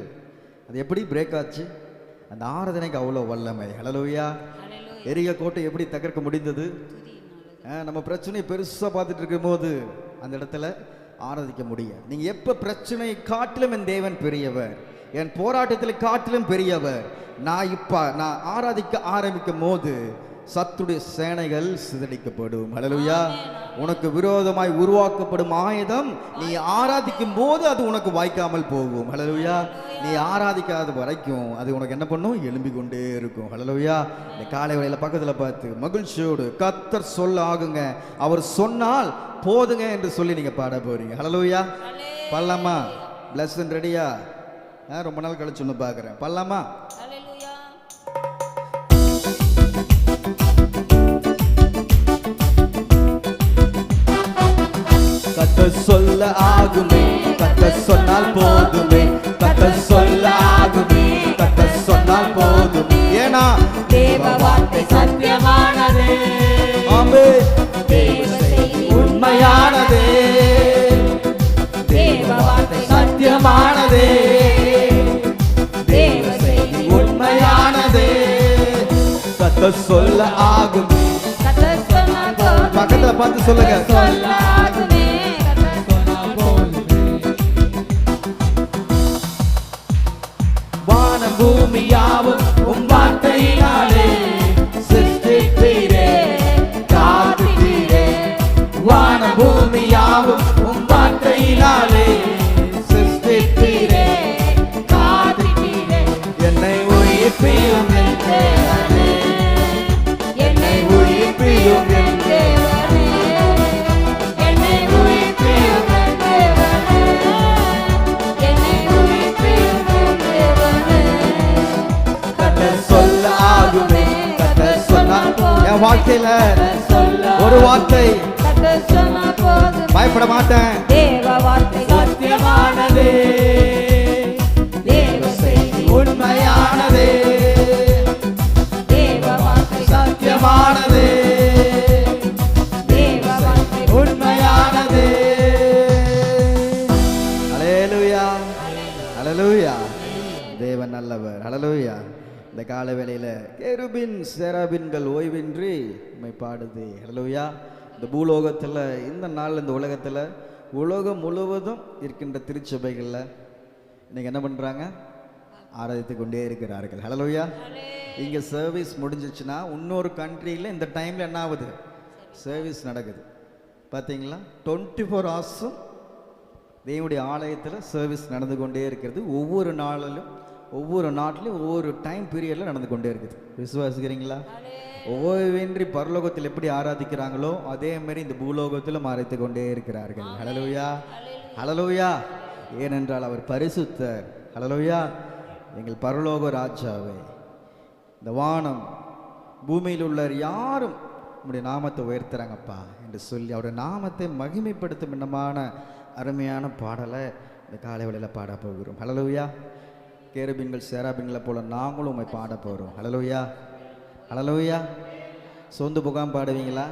அது எப்படி பிரேக் ஆச்சு? அந்த ஆராதனைக்கு அவ்வளோ வல்லமை. ஹல்லேலூயா. எரிய கோட்டை எப்படி தகர்க்க முடிந்தது? நம்ம பிரச்சனையை பெருசாக பார்த்துட்டு இருக்கும் போது அந்த இடத்துல ஆராதிக்க முடியும். நீங்க எப்ப பிரச்சனை காட்டிலும் என் தேவன் பெரியவர், என் போராட்டத்தில் காட்டிலும் பெரியவர், நான் ஆராதிக்க ஆரம்பிக்கும் போது சத்துடைய சேனைகள் சிதறிக்கப்படும். ஹல்லேலூயா. உனக்கு விரோதமாய் உருவாக்கப்படும் ஆயுதம் நீ ஆராதிக்கும் போது அது உனக்கு வாய்க்காமல் போகும். ஹல்லேலூயா. நீ ஆராதிக்காத வரைக்கும் அது உனக்கு என்ன பண்ணும்? எழும்பி கொண்டே இருக்கும். ஹல்லேலூயா. இந்த காலை வேளையில பக்கத்துல பார்த்து மகிழ்ச்சியோடு கர்த்தர் சொல்ல ஆகுங்க, அவர் சொன்னால் போதுங்க என்று சொல்லி நீங்க பாட போறீங்க. ஹல்லேலூயா. பாடலாமா? பிளஸ்ஸன் ரெடியா? ரொம்ப நாள் கழிச்சு ஒன்று பார்க்குறேன். பாடலாமா? கர்த்தர் சொல்ல ஆகுமே, கர்த்தர் சொன்னால் போதுமே, கர்த்தர் சொல்ல ஆகுமே, கர்த்தர் சொன்னால் போதுமே. ஏனா தேவ வார்த்தை சத்தியமானது, ஆமென். தேவ செய்தி உண்மையானது, தேவ வார்த்தை சத்தியமானது, தேவ செய்தி உண்மையானது. கர்த்தர் சொல்ல ஆகுமே. கர்த்தர் சொன்னால் போதுமே. பக்கத்துல பார்த்து சொல்லுங்க. சொல்ல ஆகுமே, கர்த்தர் சொன்னால் போதுமே. வானம் பூமி யாவும் உம் வார்த்தையினாலே சிருஷ்டித்தீரே, காத்துத்தீரே. வானம் பூமி யாவும் உம் வார்த்தையினாலே சிருஷ்டித்தீரே, காத்துத்தீரே. என்னை உயிர்ப்பியும் என் தேவனே, என்னை உயிர்ப்பியும் என் தேவனே, என்னை உயிர்ப்பியும் என் தேவனே, என்னை உயிர்ப்பியும் என் தேவனே. கர்த்தர் சொல்ல ஆகுமே, கர்த்தர் சொன்னால் என் வாழ்க்கையில ஒரு வார்த்தை கர்த்தர் சொன்னால் போதுமே. பயப்பட மாட்டேன். தேவ வார்த்தை சத்தியமானது, தேவ செய்தி உண்மையானதே, தேவ வார்த்தை சத்தியமானதே, தேவ வார்த்தை உண்மையானதே. ஹல்லேலூயா, ஹல்லேலூயா. தேவன் நல்லவர். ஹல்லேலூயா. இந்த கால வேளையில கேருபின் சேராபின்கள் ஓய்வின்றி உம்மை பாடுது. ஹல்லேலூயா. இந்த பூலோகத்துல இந்த நாள் இந்த உலகத்துல உலகம் முழுவதும் இருக்கின்ற திருச்சபைகள்ல இன்னைக்கு என்ன பண்றாங்க? ஆராதித்து கொண்டே இருக்கிறார்கள். ஹல்லேலூயா. இங்க சர்வீஸ் முடிஞ்சிச்சுன்னா இன்னொரு கண்ட்ரியில் இந்த டைம்ல என்ன ஆகுது? சர்வீஸ் நடக்குது. பார்த்தீங்களா? 24 ஹவர்ஸும் தேவனுடைய ஆலயத்தில் சர்வீஸ் நடந்து கொண்டே இருக்கிறது. ஒவ்வொரு நாளிலும் ஒவ்வொரு நாட்டிலும் ஒவ்வொரு டைம் பீரியடில் நடந்து கொண்டே இருக்குது. விசுவாசிக்கிறீங்களா? ஓய்வின்றி பரலோகத்தில் எப்படி ஆராதிக்கிறாங்களோ அதே மாதிரி இந்த பூலோகத்திலும் ஆராய்த்து கொண்டே இருக்கிறார்கள். ஹல்லேலூயா, ஹல்லேலூயா. ஏனென்றால் அவர் பரிசுத்தர். ஹல்லேலூயா. எங்கள் பரலோக ராஜாவே, இந்த வானம் பூமியில் உள்ள யாரும் உம்முடைய நாமத்தை உயர்த்துறாங்கப்பா என்று சொல்லி அவருடைய நாமத்தை மகிமைப்படுத்தும் என்னமான அருமையான பாடலை இந்த காலை வேளையில் பாட போகிறோம். ஹல்லேலூயா. கேருபீன்கள் சேராபீன்களை போல நாங்களும் உம்மை பாட போகிறோம். ஹல்லேலூயா, ஹல்லேலூயா. சோர்ந்து போகாமல் பாடுவீங்களா?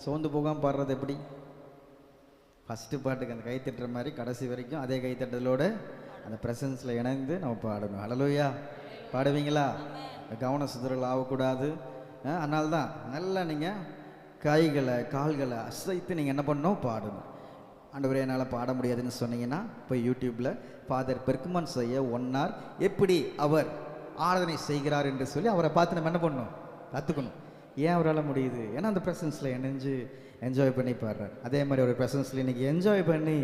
சோர்ந்து போகாமல் பாடுறது எப்படி? ஃபஸ்ட்டு பாட்டுக்கு அந்த கைத்தட்டுற மாதிரி கடைசி வரைக்கும் அதே கைத்தட்டலோடு அந்த ப்ரெசன்ஸில் இணைந்து நம்ம பாடணும். ஹல்லேலூயா. பாடுவீங்களா? கவன சிதறல் ஆகக்கூடாது. அதனால தான் நல்லா நீங்கள் கைகளை கால்களை அசைத்து நீங்கள் என்ன பண்ணணும்? பாடணும். ஆண்டவரே என்னால் பாட முடியாதுன்னு சொன்னீங்கன்னா போய் யூடியூப்பில் ஃபாதர் பெர்க்மன் செய்ய 1 hour எப்படி அவர் ஆராதனை செய்கிறார் என்று சொல்லி அவரை பார்த்து நம்ம என்ன பண்ணணும்? கற்றுக்கணும். ஏன் அவரால் முடியுது? ஏன்னா அந்த ப்ரெசன்ஸில் இணைஞ்சு என்ஜாய் பண்ணி பாடுறார். அதே மாதிரி ஒரு ப்ரெசன்ஸில் இன்றைக்கி என்ஜாய் பண்ணி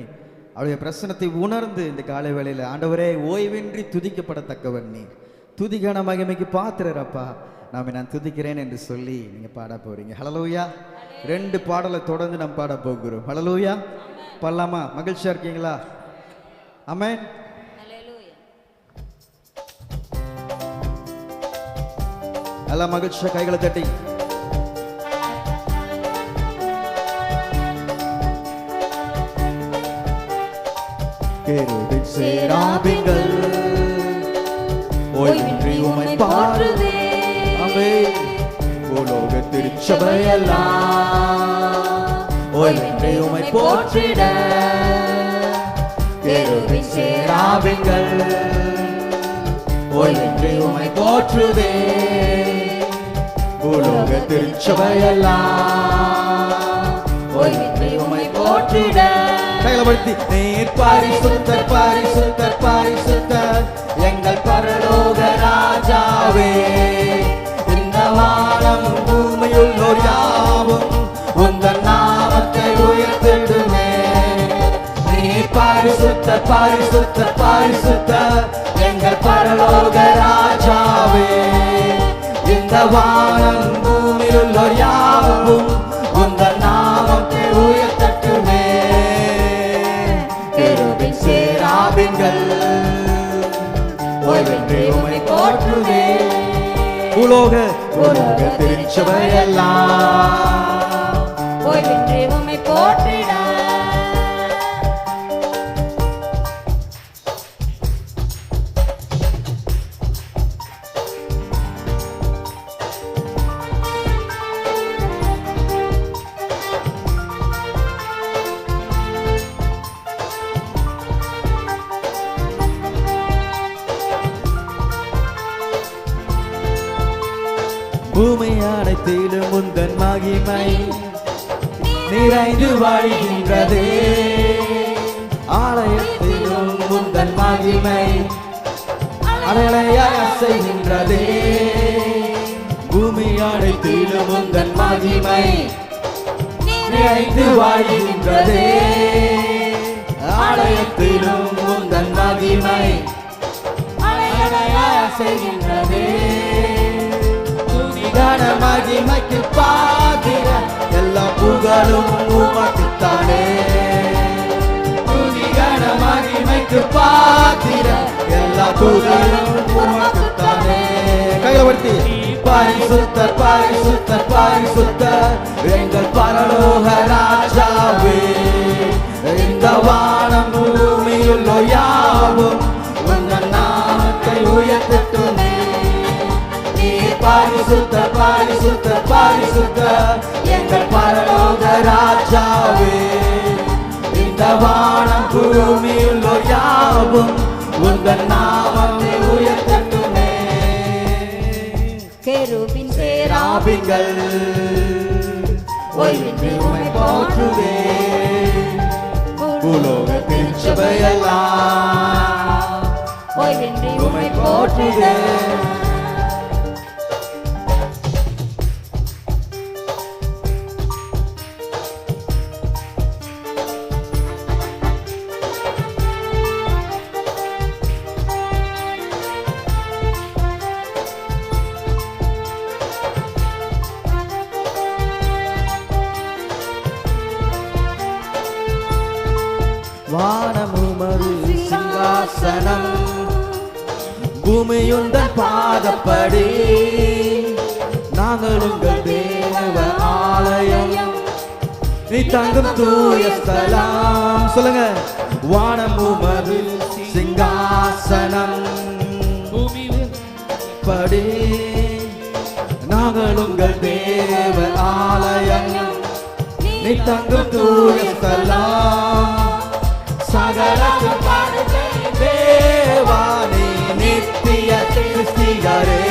அவருடைய பிரசனத்தை உணர்ந்து இந்த காலை வேளையில் ஆண்டவரே ஓய்வின்றி துதிக்கப்படத்தக்கவர் நீர், துதிக்கான மகிமைக்கு பாத்திரப்பா, நான் துதிக்கிறேன் என்று சொல்லி நீங்கள் பாட போகிறீங்க. ஹல்லேலூயா. 2 பாடலை தொடர்ந்து நம்ம பாட போகிறோம். ஹல்லேலூயா. பாடலாமா? மகிழ்ச்சியாக இருக்கீங்களா? ஆமென். நல்லா மகிழ்ச்சியாக கைகளை தட்டி கேருபீன் சேராபீன்கள் ஓய்வின்றி உம்மை பாடுதே. ஆமென். பூலோக திருச்சபையெல்லாம் ஓய்வின்றி உம்மை போற்றிட கேருபீன் சேராபீன்கள் ஓய்வின்றி உம்மை போற்றுதே. பூலோக திருச்சபையெல்லாம் ஓய்வின்றி உம்மை போற்றிட கையிலப்படுத்தி நீர் பரிசுத்தர் பரிசுத்தர் பரிசுத்தர் எங்கள் பரலோக ராஜாவே, இந்த வானம் பூமியுள்ளோர் யாவும் உந்தன் நாமத்தை உயர்த்திடுமே. நீ பரிசுத்தர் பரிசுத்தர் பரிசுத்தர் எங்கள் பரலோக ராஜாவே. இந்த வானம் பூமியுள்ளோர் யாவும் உந்தன் நாமத்தை உயர்த்தட்டுமே. கேருபீன் சேராபீன்கள் ஓய்வின்றி உம்மை போற்றுதே. உலோக திருச்சபையெல்லாம் ஓய்வின்றி உம்மை போற்றிட. பூமி அனைத்திலும் உந்தன் மகிமை நிறைந்து வாழ்கின்றதே. ஆலயத்திலும் உந்தன் மகிமை அலையலையாய் அசைகின்றதே. பூமி அனைத்திலும் உந்தன் மகிமை நிறைந்து வாழ்கின்றதே. ஆலயத்திலும் உந்தன் மகிமை அலையலையாய் அசைகின்றதே. கன மகிமைக்கு பாத்திர எல்லா புகழும் உமக்குத்தானே. கன மகிமைக்கு பாத்திர எல்லா புகழும் உமக்குத்தானே. கையில படுத்தி பரிசுத்தர் பரிசுத்தர் பரிசுத்தர் எங்கள் பரலோக ராஜாவே. இந்த வானம் பூமியுள்ளோர் யாவும் உந்தன் நாமத்தை உயர்த்தட்டுமே. பரிசுத்தர் பரிசுத்தர் பரிசுத்தர் எங்கள் பரலோக ராஜாவே. இந்த வானம் பூமியுள்ளோர் யாவும் உந்தன் நாமத்தை உயர்த்தட்டுமே. கேருபீன் சேராபீன்கள் ஓய்வின்றி உம்மை போற்றுதே. பூலோக திருச்சபையெல்லாம் ஓய்வின்றி உம்மை போற்றுதே. வானமுமரு சிங்காசனம் பூமியுந்தன் பாதப்படி. நாங்கள் உங்கள் தேவ ஆலயம் நீ தங்கும் தூய ஸ்தலம். சொல்லுங்க. வானமுமரு சிங்காசனம் படி. நாங்கள் உங்கள் தேவ ஆலயம் நீ தங்கும் தூய ஸ்தலம். சகலத்தின் படைத்த தேவானே நித்திய சிருஷ்டிகரே.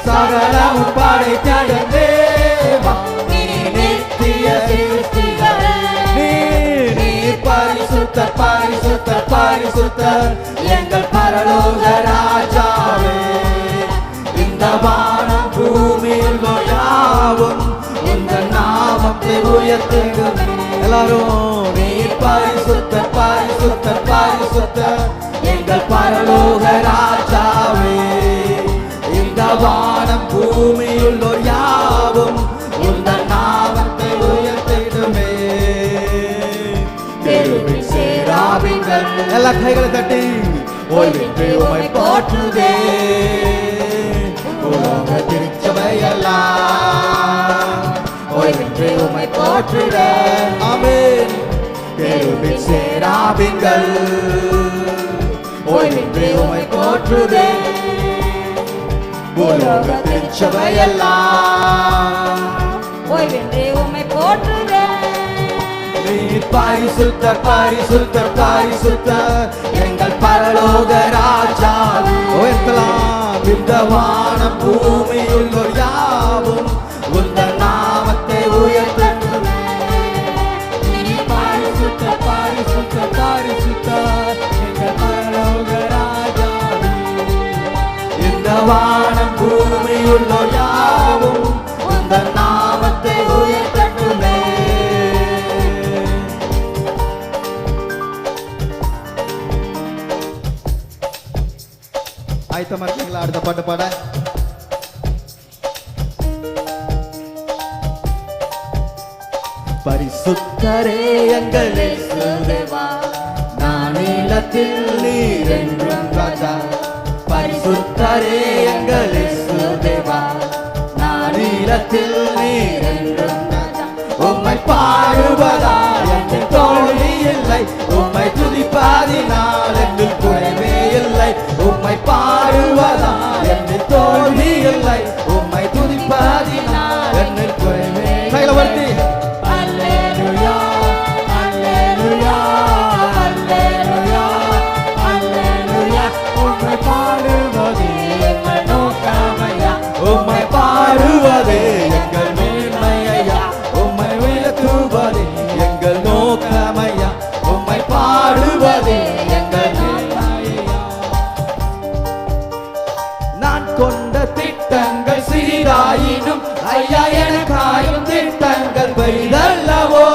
சகலமும் படைத்த தேவா நீ நித்திய சிருஷ்டிகரே. நீர் பரிசுத்தர் பரிசுத்தர் பரிசுத்தர் எங்கள் பரலோக ராஜாவே. இந்த வானம் பூமியில் யாவும் உந்தன் நாமத்தை உயர்த்துகிறோம். எல்லாரும் நீர் பரிசுத்தர் பரிசுத்தர் பரிசுத்தர் எங்கள் பரலோக ராஜாவே. இந்த வானம் பூமியுள்ளோர் யாவும் உந்தன் நாமத்தை உயர்த்திடுமே. கேருபீன் சேராபீன்கள் எல்லா கைகளை தட்டி ஓய்வின்றி உம்மை போற்றுதே. உலோக திருச்சபையெல்லாம் ஓய்வின்றி உம்மை போற்றிட. ஆமென். கேருபீன் சேராபீன்கள் ஓய்வின்றி உம்மை போற்றுதே. உலோக திருச்சபையெல்லாம் ஓய்வின்றி உம்மை போற்றுதே. நீர் பரிசுத்தர் பரிசுத்தர் பரிசுத்தர் எங்கள் பரலோக ராஜா. உயர்த்தலாம். இந்த வானம் பூமியுள்ளோர் யாவும் உந்தன் நாமத்தை உயர்த்தட்டுமே. நீர் பரிசுத்தர் பரிசுத்தர் பரிசுத்தர் எங்கள் பரலோக ராஜா. இந்த வானம் பூமியுள்ளோர் யாவும் ஆயத்தமா இருக்கீங்களா அடுத்த பாட்டு பாட? பரிசுத்தரே எங்கள் இயேசு தேவா, நானிலத்தில் நீர் என்றும் ராஜா. பரிசுத்தரே எங்கள் இயேசு தேவா, நானிலத்தில் நீர் என்றும் ராஜா. உம்மை பாடுவதால் எங்கள் தோல்வி இல்லை, உம்மை துதிப்பதினால் எங்கள் குறைவே இல்லை. உம்மை பாடுவதால் எங்கள் தோல்வி இல்லை, உம்மை துதிப்பதினால் எங்கள் குறைவே. கையில வருத்தி பாடுவதே எங்கள் மேன்மையா, உம்மை உயர்த்துவதே எங்கள் நோக்கமையா. உம்மை பாடுவதே எங்கள் மேன்மையா. நான் கொண்ட திட்டங்கள் சிறிதாயினும் ஐயா எனக்காயும் திட்டங்கள் பெரிதல்லவோ.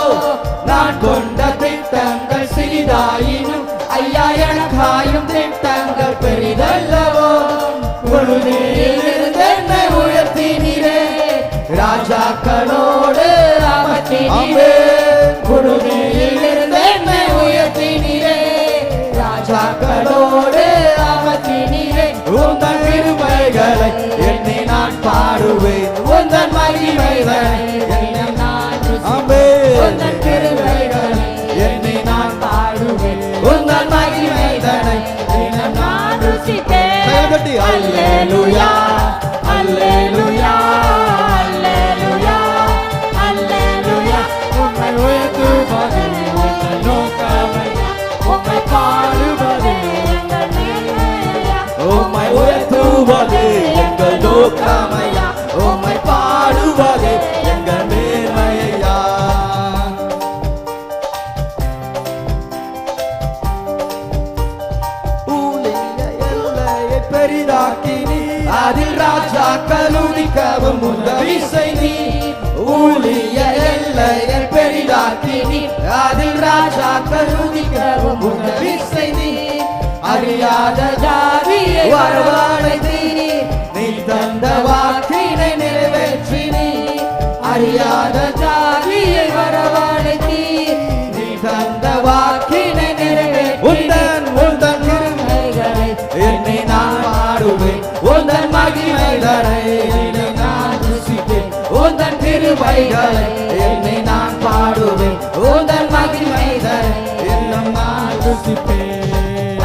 நான் கொண்ட திட்டங்கள் சிறிதாயினும் ஐயா எனக்காயும் திட்டங்கள் பெரிதல்லவோ. பொழுதிலிருந்து என்னை உயர்த்தினீரே, ராஜாக்களோடு அமர்த்தினீரே. பொழுதிலிருந்து என்னை உயர்த்தினீரே, ராஜாக்களோடு அமர்த்தினீரே. உந்தன் கிருபைகளை எண்ணி நான் பாடுவேன், உந்தன் மகிமைகளை எண்ணி நான் ருசிப்பேன். உந்தன் கிருபைகளை எண்ணி நான் பாடுவேன், உந்தன் மகிமைகளை எண்ணி நான் ருசிப்பேன். அல்லேலூயா அல்லேலூயா அல்லேலூயா அல்லேலூயா. உம்மை உயர்த்துவதே எங்கள் நோக்கமையா, உம்மை பாடுவதே எங்கள் மேன்மையா. உம்மை உயர்த்துவதே எங்கள் நோக்கமையா, உம்மை பாடுவதே எங்கள் மேன்மையா. பெரிதாக்கினி அதில் ராஜாக்கள் உதிக்கவும் உதவி செய்தீர். ஊழிய எல்லையை பெரிதாக்கினி அதில் ராஜாக்கள் உதிக்கவும் உதவி செய்தீர். அறியாத ஜாதியை வரவழைத்தீர், நீ தந்த வாக்கினை நிறைவேற்றினீர். அறியாத ஜாதியை வரவழைத்தீர், நீ தந்த வாக்கினை நிறைவேற்றி. உந்தன் உந்தன் கிருபைகளை என்னை நான் பாடுவேன், உந்தன் மகிமைகளை என்னை நான் ருசிப்பேன். உந்தன் கிருபைகளை என்னை நான் பாடுவேன், உந்தன் மகிமைகளை என்னை நான் ருசிப்பேன்.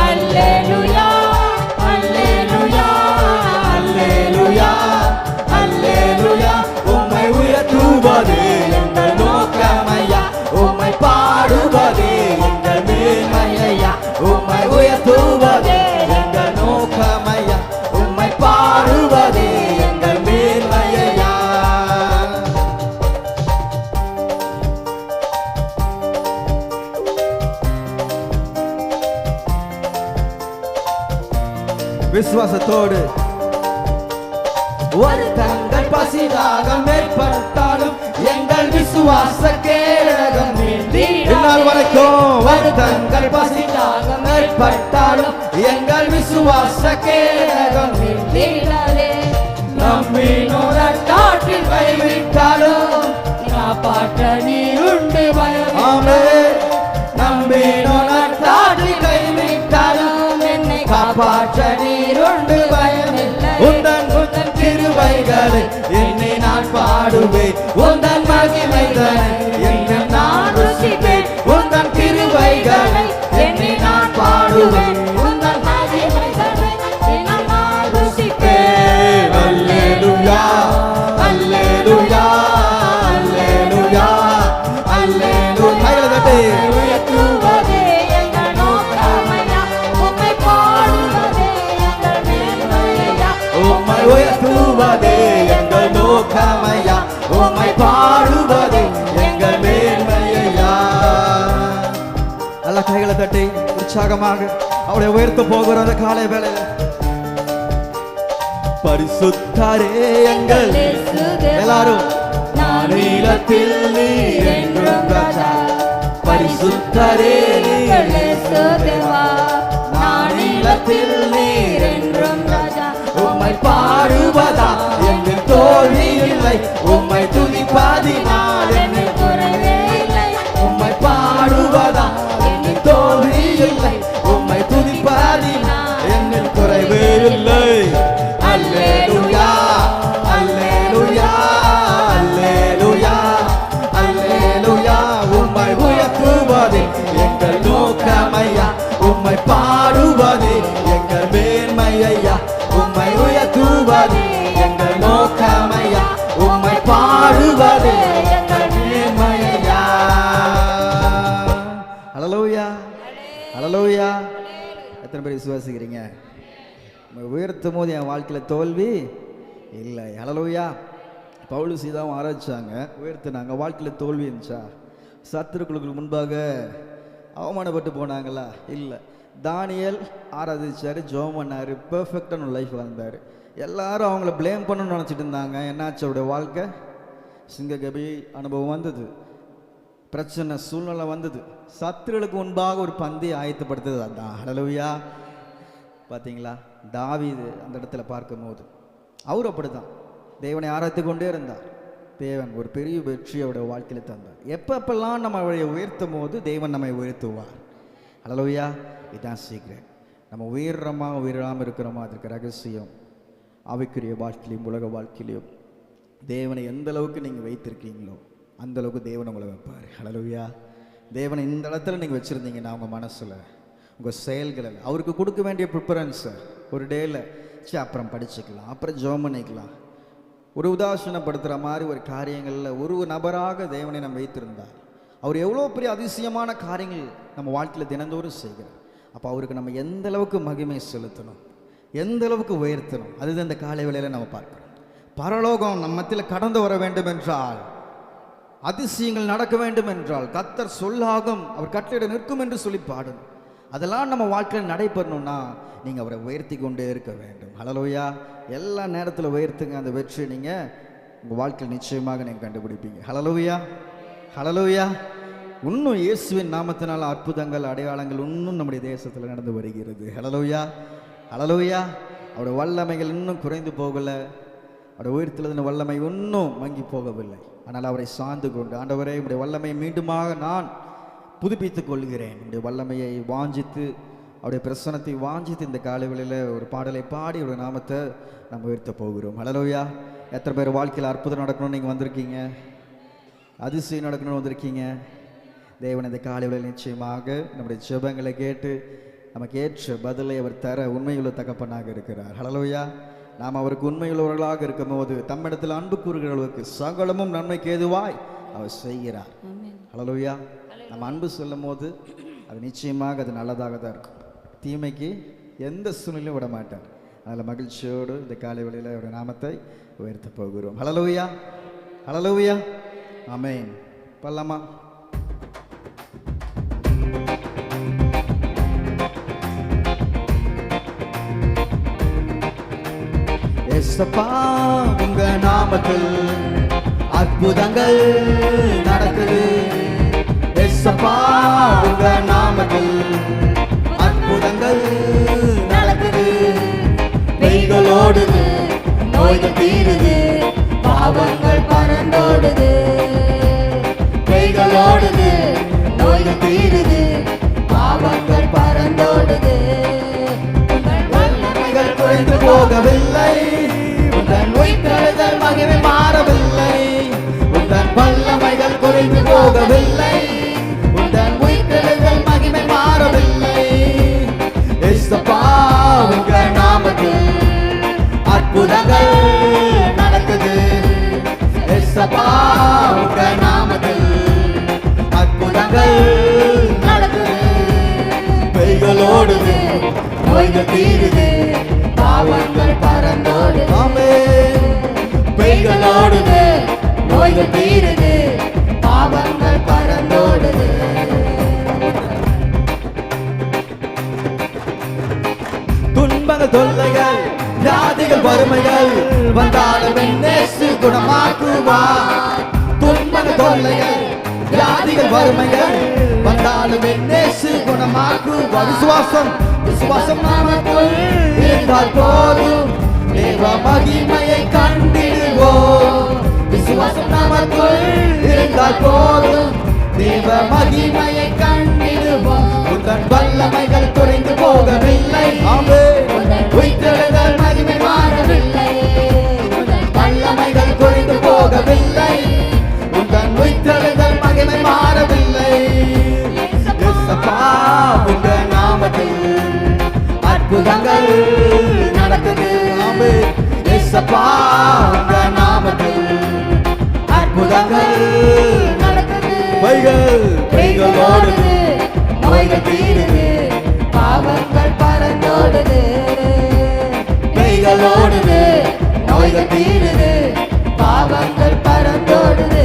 அல்லேலூயா அல்லேலூயா அல்லேலூயா அல்லேலூயா. உம்மை உயர்த்துவதே எங்கள் நோக்கமையா, உம்மை பாடுவதே எங்கள் மேன்மையா. உம்மை உயர்த்துவதே எங்கள் நோக்கமையா, உம்மை பாடுவதே எங்கள் மேன்மையா. விசுவாசத்தோடு வருத்தங்கள் பசிதாகம் ஏற்பட்டாலும் எங்கள் விசுவாச கேடகம் இந்நாள் வரைக்கும். வருத்தங்கள் பசிதாகம் ஏற்பட்டாலும் எங்கள் விசுவாச கேடகம் நம்பினோர நாட்டில் கைவிட்டாலும் காப்பாற்ற நீருண்டு பயம். நம்பினோர நாட்டில் கைவிட்டாலும் என்னை காப்பாற்ற நீருண்டு பயமில்லை. உந்தன் உந்தன் கிருபைகளை என்னை நான் பாடுவேன், உந்தன் மகிமைகளை என்னை நான் ருசிப்பேன். உந்தன் கிருபைகளை என்னை நான் பாடுவேன், உந்தன் மகிமைகளை என்னை நான் ருசிப்பேன். அல்லேலூயா அல்லேலூயா அல்லேலூயா அல்லேலூயா. உயர்த்துவதே எங்கள் நோக்கமையா, உம்மை பாடுவதே எங்கள் மேன்மையா. உம்மை உயர்த்துவதே எங்கள் நோக்கமையா, உம்மை பாடுவதே எங்கள் மேன்மையா. நல்ல கைகளை தட்டி உற்சாகமாக அவளை உயர்த்த போகிற அந்த காலை வேளையில பரிசுத்தரே எங்கள் எல்லாரும் நானிலத்தில் நீர் என்றும் ராஜா. பரிசுத்தரே எங்கள் இயேசு தேவா, நானிலத்தில் நீர் என்றும் ராஜா. எங்கள் நோக்கமையா உம்மை பாடுவது எங்கள் மேன்மையா உம்மை உயர்த்துவது எங்கள் நோக்கமையா உம்மை பாடுவது எங்கள் மேன்மையா. ஹல்லேலூயா ஹல்லேலூயா. எத்தனை பேர் விசுவாசிக்கிறீங்க? உயர்த்தும் போது என் வாழ்க்கையில் தோல்வி இல்லை. ஹல்லேலூயா. பவுல் சீதாவும் ஆராய்ச்சாங்க, உயர்த்தினாங்க, வாழ்க்கையில் தோல்வி இருந்துச்சா? சத்துருக்களுக்கு முன்பாக அவமானப்பட்டு போனாங்களா? இல்லை. தானியேல் ஆராதிச்சார், ஜெபம் பண்ணார், பெர்ஃபெக்டான லைஃப் வாழ்ந்தார். எல்லாரும் அவங்கள ப்ளேம் பண்ணணும்னு நினச்சிட்டு இருந்தாங்க. என்னாச்சு? அவருடைய வாழ்க்கை சிங்ககபி அனுபவம் வந்தது, பிரச்சனை சூழ்நிலை வந்தது, சத்துருக்களுக்கு முன்பாக ஒரு பந்தி ஆயத்தப்படுத்துது. அதான் ஹல்லேலூயா. பார்த்தீங்களா? தாவீது அந்த இடத்துல பார்க்கும்போது அவர் அப்படிதான் தேவனை ஆராய்த்து கொண்டே இருந்தார். தேவன் ஒரு பெரிய வெற்றி அவருடைய வாழ்க்கையில் தந்தார். எப்பப்பெல்லாம் நம்ம அவரை உயர்த்தும் போது தேவன் நம்மை உயர்த்துவார். ஹல்லேலூயா. இதுதான் சீக்கிரம். நம்ம உயர்றோமா உயராமல் இருக்கிறோமா அதற்கு ரகசியம் ஆவிக்குரிய வாழ்க்கையிலையும் உலக வாழ்க்கையிலையும் தேவனை எந்த அளவுக்கு நீங்கள் வைத்திருக்கீங்களோ அந்த அளவுக்கு தேவன் உங்களை வைப்பார். ஹல்லேலூயா. தேவனை இந்த இடத்துல நீங்கள் வச்சுருந்தீங்கன்னா உங்கள் மனசில் உங்கள் செயல்களில் அவருக்கு கொடுக்க வேண்டிய ப்ரிஃபரன்ஸை ஒரு டேயில் அப்புறம் படிச்சுக்கலாம், அப்புறம் ஜெபம் பண்ணிக்கலாம், ஒரு உதாசீனப்படுத்துகிற மாதிரி ஒரு காரியங்களில் ஒரு நபராக தேவனை நம்ம வைத்திருந்தார் அவர் எவ்வளோ பெரிய அதிசயமான காரியங்கள் நம்ம வாழ்க்கையில் தினந்தோறும் செய்கிறார். அப்போ அவருக்கு நம்ம எந்த அளவுக்கு மகிமை செலுத்தணும், எந்த அளவுக்கு உயர்த்தணும், அதுதான் இந்த காலை வேளையில் நம்ம பார்க்கிறோம். பரலோகம் நம்ம மத்தியில் கடந்து வர வேண்டும் என்றால், அதிசயங்கள் நடக்க வேண்டும் என்றால், கர்த்தர் சொல்லாகும் அவர் கட்டளையிட நிற்கும் என்று சொல்லி பாடணும். அதெல்லாம் நம்ம வாழ்க்கையில் நடைபெறணும்னா நீங்கள் அவரை உயர்த்தி கொண்டே இருக்க வேண்டும். ஹல்லேலூயா. எல்லா நேரத்தில் உயர்த்துங்க, அந்த வெற்றி நீங்கள் உங்கள் வாழ்க்கையில் நிச்சயமாக நீங்கள் கண்டுபிடிப்பீங்க. ஹல்லேலூயா ஹல்லேலூயா. இன்னும் இயேசுவின் நாமத்தினால் அற்புதங்கள் அடையாளங்கள் இன்னும் நம்முடைய தேசத்தில் நடந்து வருகிறது. ஹல்லேலூயா ஹல்லேலூயா. அவருடைய வல்லமைகள் இன்னும் குறைந்து போகலை, அவருடைய உயர்த்தின வல்லமை இன்னும் மங்கி போகவில்லை. ஆனால் அவரை சார்ந்து கொண்டு, ஆண்டவரே உடைய வல்லமையை மீண்டுமாக நான் புதுப்பித்துக் கொள்கிறேன், உடைய வல்லமையை வாஞ்சித்து அவருடைய பிரசனத்தை வாஞ்சித்து இந்த காலைகளில் ஒரு பாடலை பாடி அவருடைய நாமத்தை நம்ம உயர்த்த போகிறோம். ஹல்லேலூயா. எத்தனை பேர் வாழ்க்கையில் அற்புதம் நடக்கணும்னு நீங்கள் வந்திருக்கீங்க, அதிசயம் நடக்கணும்னு வந்திருக்கீங்க? தேவன் இந்த காலைகளில் நிச்சயமாக நம்முடைய ஜெபங்களை கேட்டு நமக்கு ஏற்ற பதிலை அவர் தர உண்மையுள்ள தகப்பனாக இருக்கிறார். ஹல்லேலூயா. நாம் அவருக்கு உண்மையுள்ளவர்களாக இருக்கும் போது தம்மிடத்தில் அன்பு கூறுகிற அளவுக்கு சகலமும் நன்மைக்கு ஏதுவாய் அவர் செய்கிறார். ஹல்லேலூயா. நம்ம அன்பு சொல்லும் போது அது நிச்சயமாக அது நல்லதாக தான் இருக்கும், தீமைக்கு எந்த சூழ்நிலையும் விட மாட்டார். அதில் மகிழ்ச்சியோடு இந்த காலை வேளையில் அவருடைய நாமத்தை உயர்த்த போகிறோம். ஹல்லேலூயா ஹல்லேலூயா. ஆமென். பல்லமா ஏசப்பா உங்க நாமத்தில் அற்புதங்கள் நடக்குது. ஏசப்பா உங்க நாமத்தில் அற்புதங்கள் நடக்குது. நோய்கள் ஓடுது, நோய்கள் தீருது, பாவங்கள் பறந்தோடுது. நோய்கள் ஓடுது, நோய்கள் தீருது, பாவங்கள் பறந்தோடுது. வல்லமைகள் குறைந்து போகவில்லை, உங்கள் நோய்கள் மகிமை மாறவில்லை. உங்கள் வல்லமைகள் குறைந்து போகவில்லை, உங்கள் நோய்கள் மகிமை மாறவில்லை. ஏசப்பா உங்க நாமத்தில் அற்புதங்கள் நடக்குது. ஏசப்பா உங்க நாமத்தில் அற்புதங்கள் நடக்குது. பெய்கள் ஓடுது, நோய்கள் தீருது, பாவங்கள் பறந்தோடு. பெய்கள் ஓடுது, நோய்கள் தீருது, பாவங்கள் பறந்தோடுது. துன்பங்கள் தொல்லைகள் வியாதிகள் வறுமைகள் வந்தாலும் இயேசு குணமாக்குவார். துன்பங்கள் தொல்லைகள் வியாதிகள் வறுமைகள் வந்தாலும் இயேசு குணமாக்குவார். விசுவாசம் விசுவாசம் நமக்குள் இருந்தால் போதும், தேவ மகிமையை கண்டிடுவோம். விசுவாசம் நமக்குள் இருந்தால் போதும், தேவ மகிமையை கண்டிடுவோம். உங்கள் வல்லமைகள் குறைந்து போகவில்லை, உயிர்த்தெழுதல் மகிமை மாறவில்லை. உங்கள் வல்லமைகள் குறைந்து போகவில்லை, உங்கள் உயிர்த்தெழுதல் மகிமை மாறவில்லை. ஏசப்பா உங்க நாமத்தில் அற்புதங்கள் நடக்குது பெய்கள் ஓடுது, நோய்கள் தீருது, பாவங்கள் பறந்தோடுது. பெய்கள் ஓடுது, நோய்கள் தீருது, பாவங்கள் பறந்தோடுது.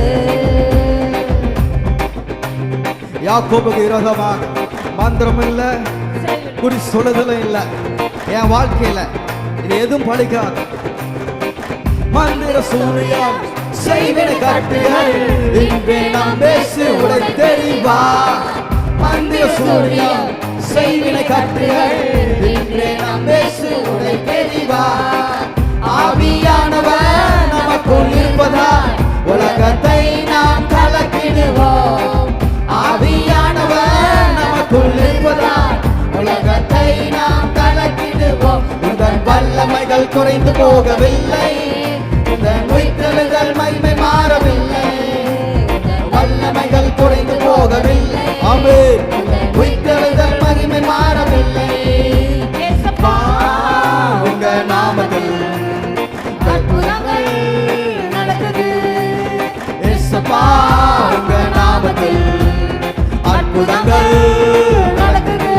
யாக்கோபுக்கு விரோதமாக மந்திரம் இல்ல, குறி சொல்லுதலும் இல்ல. என் வாழ்க்கையில இது எதுவும் பழிக்காது. மந்திர சூரியம் செய்வினை காட்டுகள் இன்றே நாம் பேசு உடை தெரிவா. மந்திர சூரியம் செய்வினை காட்டுகள் இன்றே நாம் பேசு உடை தெரிவா. ஆவியானவர் நமக்குள் இருப்பதால் உலகத்தை நாம் கலக்கிடுவோம். ஆவியானவர் நமக்குள் இருப்பதால் உலகத்தை நாம் கலக்கிடுவோம். உங்கள் வல்லமைகள் குறைந்து போகவில்லை, உங்கள் உயிர்த்தெழுதல் மகிமை மாறவில்லை. வல்லமைகள் குறைந்து போகவில்லை, ஆமென். உயிர்த்தெழுதல் மகிமை மாறவில்லை. உங்க நாமத்தில் அற்புதங்கள் நடக்குது. இயேசுப்பா, உங்க நாமத்தில் அற்புதங்கள் நடக்குது.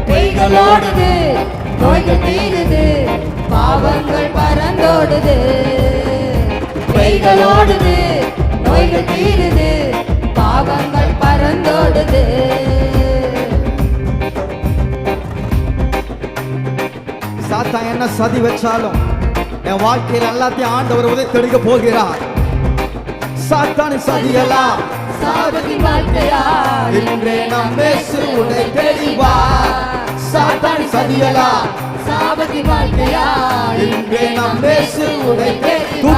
பெய்கள் ஓடுது, நோய்கள் தீருது, பாவங்கள் பறந்தோடுது. பெய்கள் ஓடுது, நோய்கள் தீருது, பாவங்கள் பறந்தோடுது. சாத்தான் என்ன சதி வச்சாலும் என் வாழ்க்கையில் எல்லாத்தையும் ஆண்டவர் உதைத்தெடுக்க போகிறார். சாத்தானின் சதியெல்லாம் சாபத்தின் வாழ்க்கையா இன்றே நம் இயேசு உடை தெரிவா. சாத்தானின் சதியெல்லாம் சாபத்தின் வாழ்க்கையா இன்றே நம் இயேசு உடை தெரிவா.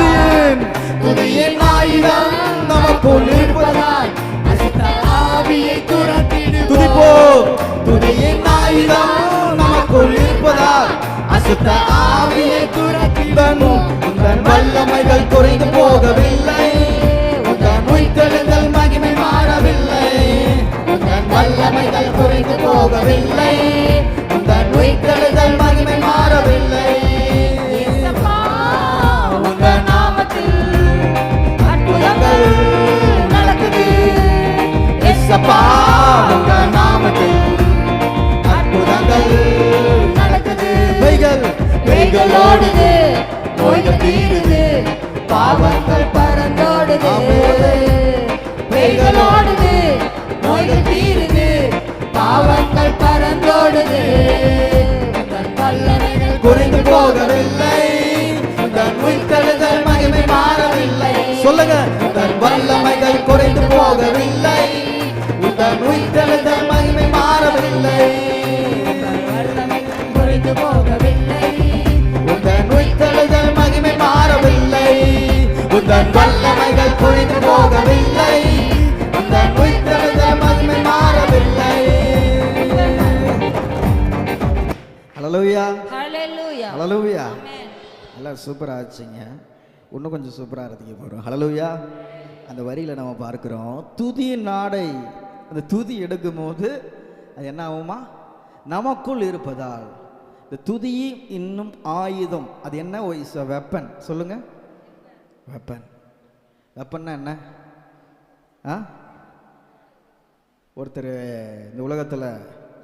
துதியின் ஆயுதம் நமக்குள் இருப்பதால் அசுத்த ஆவியை துரத்திடுவோம். துதிப்போ. துதியின் ஆயுதம் நமக்குள் இருப்பதால் அசுத்த ஆவியை துரத்திடணும். உங்கள் வல்லமைகள் குறைந்து போகவில்லை, உங்கள் உயிர்த்தெழுதல் மகிமை மாறவில்லை. உங்கள் வல்லமைகள் குறைந்து போகவில்லை, உங்கள் உயிர்த்தெழுதல் மகிமை மாறவில்லை. உங்க நாமத்தில் அற்புதங்கள் நடக்குது. இயேசப்பா, உங்க நாமத்தில் அற்புதங்கள் நடக்குது. பெய்கள் ஓடுது, நோய்கள் தீருது, பாவங்கள் பறந்தோடுது. பெய்கள் ஓடுது, நோய்கள் தீருது, பாவங்கள் பறந்தோடுது. உங்கள் வல்லமைகள் குறைந்து போகவில்லை, உங்கள் உயிர்த்தெழுதல் மகிமை மாறவில்லை. சொல்லுங்க, உங்கள் வல்லமைகள் குறைந்து போகவில்லை, உங்கள் உயிர்த்தெழுதல் மகிமை மாறவில்லை. வல்லமைகள் குறைந்து போகவில்லை. உங்கள் உயிர்த்தெழுதல் மகிமை மாறவில்லை, உங்கள் வல்லமைகள் குறைந்து போகவில்லை, உங்கள் உயிர்த்தெழுதல் மகிமை மாறவில்லை. ஹல்லேலூயா, ஹல்லேலூயா. ஹல்லேலூயா. ஆமென். எல்லாம் சூப்பராக ஆச்சுங்க. இன்னும் கொஞ்சம் சூப்பராக இருந்துக்க போகிறோம். ஹல்லேலூயா. அந்த வரியில் நம்ம பார்க்குறோம், துதியின் நாடை அந்த துதி எடுக்கும்போது அது என்ன ஆகுமா? நமக்குள் இருப்பதால். இந்த துதி இன்னும் ஆயுதம். அது என்ன? Is a weapon. சொல்லுங்க, வெப்பன். வெப்பன்னா என்ன? ஒருத்தர் இந்த உலகத்தில்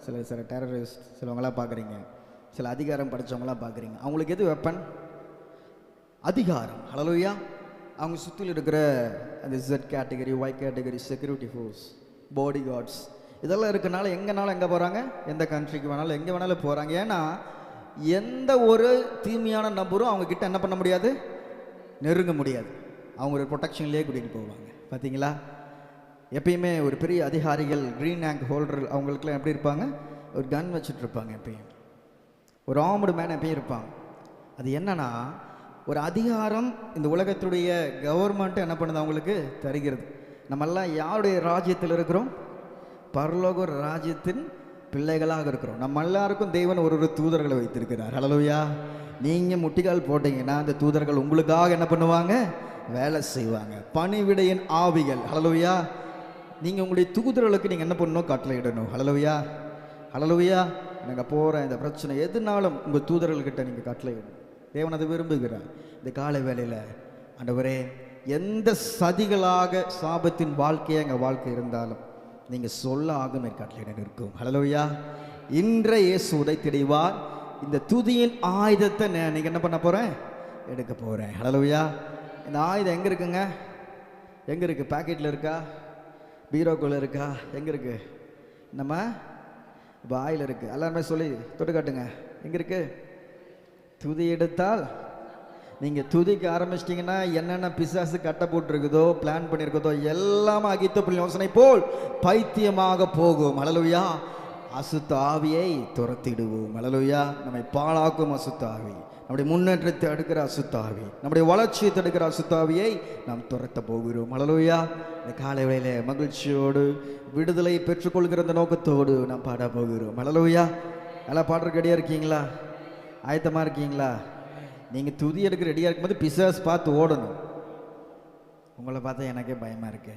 சில டெரரிஸ்ட் சிலவங்களாம் பார்க்குறீங்க, சில அதிகாரம் படித்தவங்களாம் பார்க்குறீங்க. அவங்களுக்கு எது வெப்பன்? அதிகாரம். ஹல்லேலூயா. அவங்க சுற்றில் இருக்கிற அந்த Z category, Y category, security force, body guards இதெல்லாம் இருக்கனால எங்கேனாலும் எங்கே போகிறாங்க, எந்த கண்ட்ரிக்கு வேணாலும் எங்கே வேணாலும் போகிறாங்க. ஏன்னா எந்த ஒரு தீமையான நபரும் அவங்க கிட்ட என்ன பண்ண முடியாது, நெருங்க முடியாது. அவங்க ஒரு ப்ரொடெக்ஷன்லேயே கூட்டிகிட்டு போவாங்க. பார்த்தீங்களா? எப்பயுமே ஒரு பெரிய அதிகாரிகள், க்ரீன் ரேங்க் ஹோல்டர், அவங்களுக்குலாம் எப்படி இருப்பாங்க? ஒரு கன் வச்சுட்டு இருப்பாங்க. எப்பயும் ஒரு ஆர்ம்டு மேன் எப்பயும் இருப்பாங்க. அது என்னன்னா, ஒரு அதிகாரம் இந்த உலகத்துடைய கவர்மெண்ட்டு என்ன பண்ணுது, அவங்களுக்கு தருகிறது. நம்மெல்லாம் யாருடைய ராஜ்யத்தில் இருக்கிறோம்? பரலோக ராஜ்யத்தின் பிள்ளைகளாக இருக்கிறோம். நம்ம எல்லாருக்கும் தேவன் ஒரு தூதர்களை வைத்திருக்கிறார். ஹல்லேலூயா. நீங்கள் முட்டிக்கால் போட்டீங்கன்னா அந்த தூதர்கள் உங்களுக்காக என்ன பண்ணுவாங்க? வேலை செய்வாங்க. பணிவிடையின் ஆவிகள். ஹல்லேலூயா. நீங்கள் உங்களுடைய தூதர்களுக்கு நீங்கள் என்ன பண்ணணும்? கட்டளை இடணும். ஹல்லேலூயா, ஹல்லேலூயா. நாங்கள் போகிற இந்த பிரச்சனை எதுனாலும் உங்கள் தூதர்கள்கிட்ட நீங்கள் கட்டளை இடணும். தேவன் அதை விரும்புகிறார். இந்த காலை வேளையில் ஆண்டவரே, எந்த சதிகளாக சாபத்தின் வாழ்க்கையை எங்கள் வாழ்க்கை இருந்தாலும் நீங்கள் சொல்ல ஆகும் கட்டளை நிற்கும். ஹல்லேலூயா. இன்றைய இயேசு உடைத்திடுவார். இந்த துதியின் ஆயுதத்தை நீங்கள் என்ன பண்ண போகிறேன்? எடுக்க போகிறேன். ஹல்லேலூயா. இந்த ஆயுதம் எங்கே இருக்குங்க? எங்கே இருக்குது? பாக்கெட்டில் இருக்கா? பீரோக்குள்ளே இருக்கா? எங்கே இருக்குது? நம்ம வாயில் இருக்குது. எல்லாருமே சொல்லி தொட்டு காட்டுங்க. எங்கே இருக்குது? துதி எடுத்தால் நீங்கள் துதிக்க ஆரம்பிச்சிட்டிங்கன்னா என்னென்ன பிசாசு கட்ட போட்டிருக்குதோ, பிளான் பண்ணியிருக்குதோ எல்லாமே அகித்தோப்பிள் யோசனை போல் பைத்தியமாக போகும். ஹல்லேலூயா. அசுத்த ஆவியை துரத்திடுவோம். ஹல்லேலூயா. நம்மை பாழாக்கும் அசுத்த ஆவி, நம்முடைய முன்னேற்றத்தை தடுக்கிற அசுத்த ஆவி, நம்முடைய வளர்ச்சியை தடுக்கிற அசுத்த ஆவியை நாம் துரத்த போகிறோம். ஹல்லேலூயா. இந்த காலை வேளையிலே மகிழ்ச்சியோடு விடுதலை பெற்றுக்கொள்கிற அந்த நோக்கத்தோடு நாம் பாட போகிறோம். ஹல்லேலூயா. நல்லா பாடுறதுக்கு ரெடியாக இருக்கீங்களா? ஆயத்தமாக இருக்கீங்களா? நீங்கள் துதி எடுக்க ரெடியாக இருக்கும்போது பிசாஸ் பார்த்து ஓடணும். உங்களை பார்த்தா எனக்கே பயமாக இருக்கு.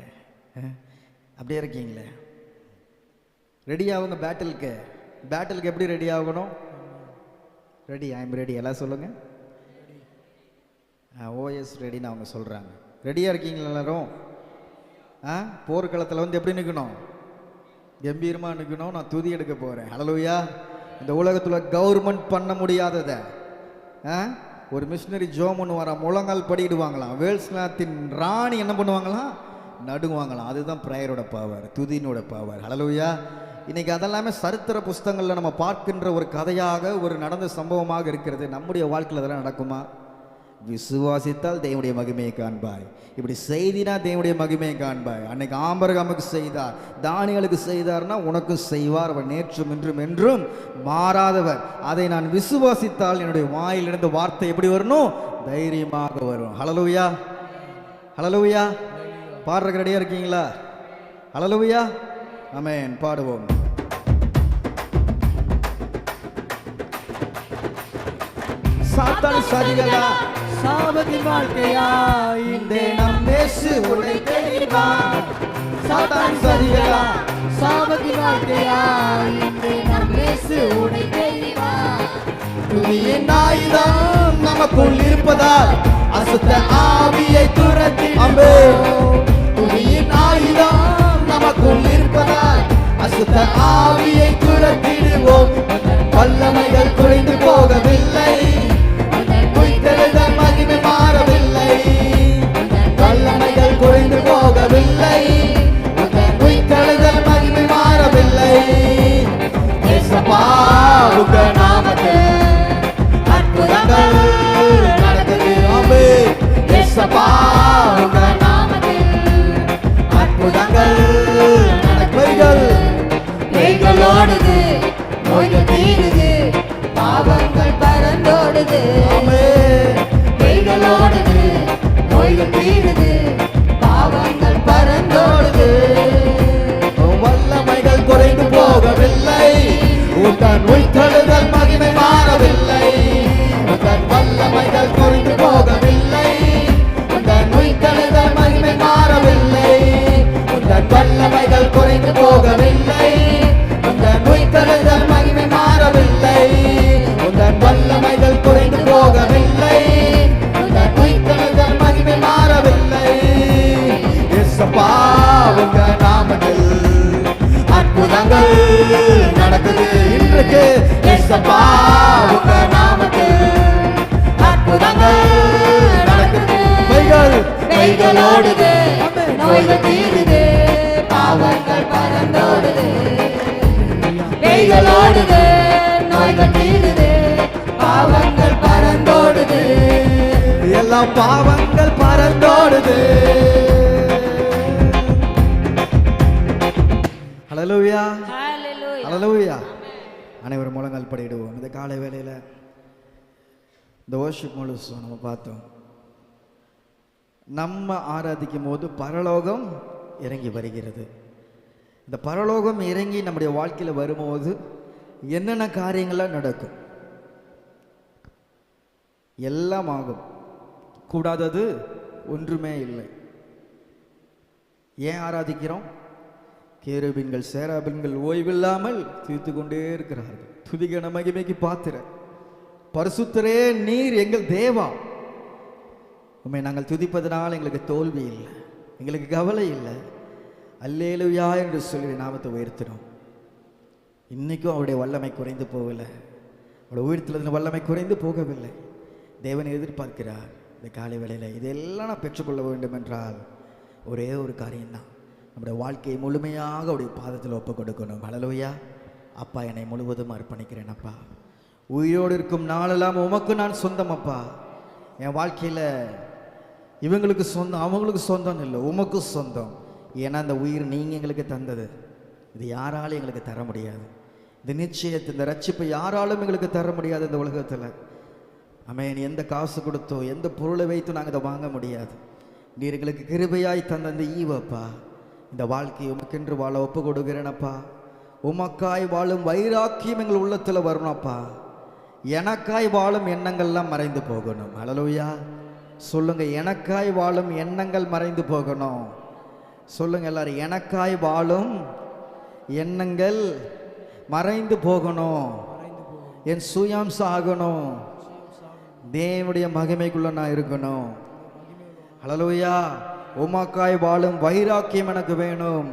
அப்படியே இருக்கீங்களே? ரெடி ஆகுங்க பேட்டிலுக்கு. பேட்டிலுக்கு எப்படி ரெடி ஆகணும்? Ready, I am ready. எல்லாம் சொல்லுங்கள். ஓஎஸ் ரெடின்னு அவங்க சொல்கிறாங்க. ரெடியாக இருக்கீங்களா எல்லாரும்? போர்க்களத்தில் வந்து எப்படி நிற்கணும்? கம்பீரமாக நிற்கணும். நான் துதி எடுக்க போகிறேன். ஹல்லேலூயா. இந்த உலகத்தில் கவர்மெண்ட் பண்ண முடியாததை ஒரு மிஷினரி ஜோம் பண்ணுவாராம், முழங்கால் படிடுவாங்களாம். வேல்ஸ்நாத்தின் ராணி என்ன பண்ணுவாங்களாம்? நடுங்குவாங்களாம். அதுதான் ப்ரேயரோட பவர், துதியினோட பவர். ஹல்லேலூயா. இன்றைக்கி அதெல்லாமே சரித்திர புஸ்தகங்களில் நம்ம பார்க்கின்ற ஒரு கதையாக, ஒரு நடந்த சம்பவமாக இருக்கிறது. நம்முடைய வாழ்க்கையில் அதெல்லாம் நடக்குமா? விசுவாசித்தால் தேவனுடைய மகிமையை காண்பாய். இப்படி செய்தினா தேவனுடைய மகிமையை காண்பாய். அன்னைக்கு ஆபிரகாமுக்கு செய்தார், தானியேலுக்கு செய்தார்னா உனக்கும் செய்வார். அவர் நேற்றும் இன்றும் என்றும் மாறாதவர். அதை நான் விசுவாசித்தால் என்னுடைய வாயிலிருந்து வார்த்தை எப்படி வரணும்? தைரியமாக வரும். ஹல்லேலூயா. ஹல்லேலூயா. பாடுறதுக்கு ரெடியாக இருக்கீங்களா? ஹல்லேலூயா. ஆமென். பாடுவோம். சாத்தான் சதிகளா சாபத்தின் வாழ்க்கையா இந்த நம் இயேசு உடைத்திடுவார். சாத்தான் சதிகளா சாபத்தின் வாழ்க்கையா இந்த நம் இயேசு உடைத்திடுவார். துதியின் ஆயுதம் நமக்குள் இருப்பதால் அசுத்த ஆவியை துரத்திடுவோம். துதியின் ஆயுதம் நமக்குள் இருப்பதால் அசுத்த ஆவியை துரத்திடுவோம். வல்லமைகள் குறைந்து போகவில்லை, மகிமை மாறவில்லை. வல்லமைகள் குறைந்து போகவில்லை, உயிர்த்தெழுதல் மகிமை மாறவில்லை. இயேசப்பா உங்க நாமத்தில் அற்புதங்கள் நடக்குது. ஆமென். இயேசப்பா உங்க நாமத்தில் அற்புதங்கள் நடக்குது. பேய்களோடுது, நோய்கள் தீருது, பாவங்கள் பறந்தோடுது. பேய்களோடுது, நோய்கள் தீருது, பாவங்கள் பறந்தோடுது. வல்லமைகள் குறைந்து போகவில்லை, உன் உயிர்த்தெழுதல் மகிமை மாறவில்லை. உன் வல்லமைகள் குறைந்து போகவில்லை, உன் உயிர்த்தெழுதல் மகிமை மாறவில்லை. உன் வல்லமைகள் குறைந்து போகவில்லை, உன் உயிர்த்தெழுதல் மகிமை மாறவில்லை. உன் வல்லமைகள் குறைந்து போகவில்லை, உன் உயிர்த்தெழுதல் மகிமை மாறவில்லை. இயேசப்பா உங்க நாமத்தில் அற்புதங்கள் நடக்குது. இன்றைக்கு இயேசப்பா உங்க நாமத்தில் அற்புதங்கள் நடக்குது. கைகளோடுது, நோய்கள் தீருது, பாவங்கள் பறந்தோடுது. கைகளோடுது, நோய்கள் தீருது, பாவங்கள் பறந்தோடுது. எல்லா பாவங்கள் பறந்தோடுது. ஹல்லேலூயா. ஹல்லேலூயா. அனைவரும் முழங்கால் படிடுவோம். இந்த காலை வேளையில் இந்த வர்ஷிப் முழுசும் நம்ம பார்த்தோம். நம்ம ஆராதிக்கும் போது பரலோகம் இறங்கி வருகிறது. இந்த பரலோகம் இறங்கி நம்முடைய வாழ்க்கையில் வரும்போது என்னென்ன காரியங்கள்லாம் நடக்கும்? எல்லாம் ஆகும். கூடாதது ஒன்றுமே இல்லை. ஏன் ஆராதிக்கிறோம்? கேருபீன்கள் சேராபீன்கள் ஓய்வில்லாமல் துதித்து கொண்டே இருக்கிறார்கள். துதிகன மகிமைக்கு பாத்திர பரிசுத்தரே, நீர் எங்கள் தேவா. உம்மை நாங்கள் துதிப்பதனால் எங்களுக்கு தோல்வி இல்லை, எங்களுக்கு கவலை இல்லை. அல்லேலூயா என்று சொல்லி நாமத்தை உயர்த்தினோம். இன்றைக்கும் அவருடைய வல்லமை குறைந்து போகலை, அவருடைய உயிர்த்தலின் வல்லமை குறைந்து போகவில்லை. தேவன் எதிர்பார்க்கிறார் இந்த காலை வேளையில் இதெல்லாம் நான் பெற்றுக்கொள்ள வேண்டும் என்றால் ஒரே ஒரு காரியம்தான், நம்முடைய வாழ்க்கையை முழுமையாக அவருடைய பாதத்தில் ஒப்பு கொடுக்கணும். ஹல்லேலூயா. அப்பா, என்னை முழுவதும் அர்ப்பணிக்கிறேன் அப்பா. உயிரோடு இருக்கும் நாளெல்லாம் உமக்கு நான் சொந்தம் அப்பா. என் வாழ்க்கையில் இவங்களுக்கு சொந்தம் அவங்களுக்கு சொந்தம் இல்லை, உமக்கு சொந்தம். ஏன்னா அந்த உயிர் நீங்கள் எங்களுக்கு தந்தது, இது யாராலும் எங்களுக்கு தர முடியாது. இந்த நிச்சயத்தை, இந்த ரட்சிப்பை யாராலும் எங்களுக்கு தர முடியாது இந்த உலகத்தில். ஆமென். எந்த காசு கொடுத்தோ எந்த பொருளை வைத்தோ நாங்கள் இதை வாங்க முடியாது. நீர் எங்களுக்கு கிருபையாய் தந்த அந்த ஈவப்பா, இந்த வாழ்க்கையை உமக்கென்று வாழ ஒப்பு கொடுக்கிறேனப்பா. உமக்காய் வாழும் வைராக்கியம் எங்கள் உள்ளத்தில் வரணும்ப்பா. எனக்காய் வாழும் எண்ணங்கள்லாம் மறைந்து போகணும். ஹல்லேலூயா. சொல்லுங்க, எனக்காய் வாழும் எண்ணங்கள் மறைந்து போகணும். சொல்லுங்க எல்லாரும், எனக்காய் வாழும் எண்ணங்கள் மறைந்து போகணும். என் சுயம்சம் ஆகணும், தேவனுடைய மகிமைக்குள்ள நான் இருக்கணும். ஹல்லேலூயா. உமக்காய் வாழும் வைராக்கியம் எனக்கு வேணும்.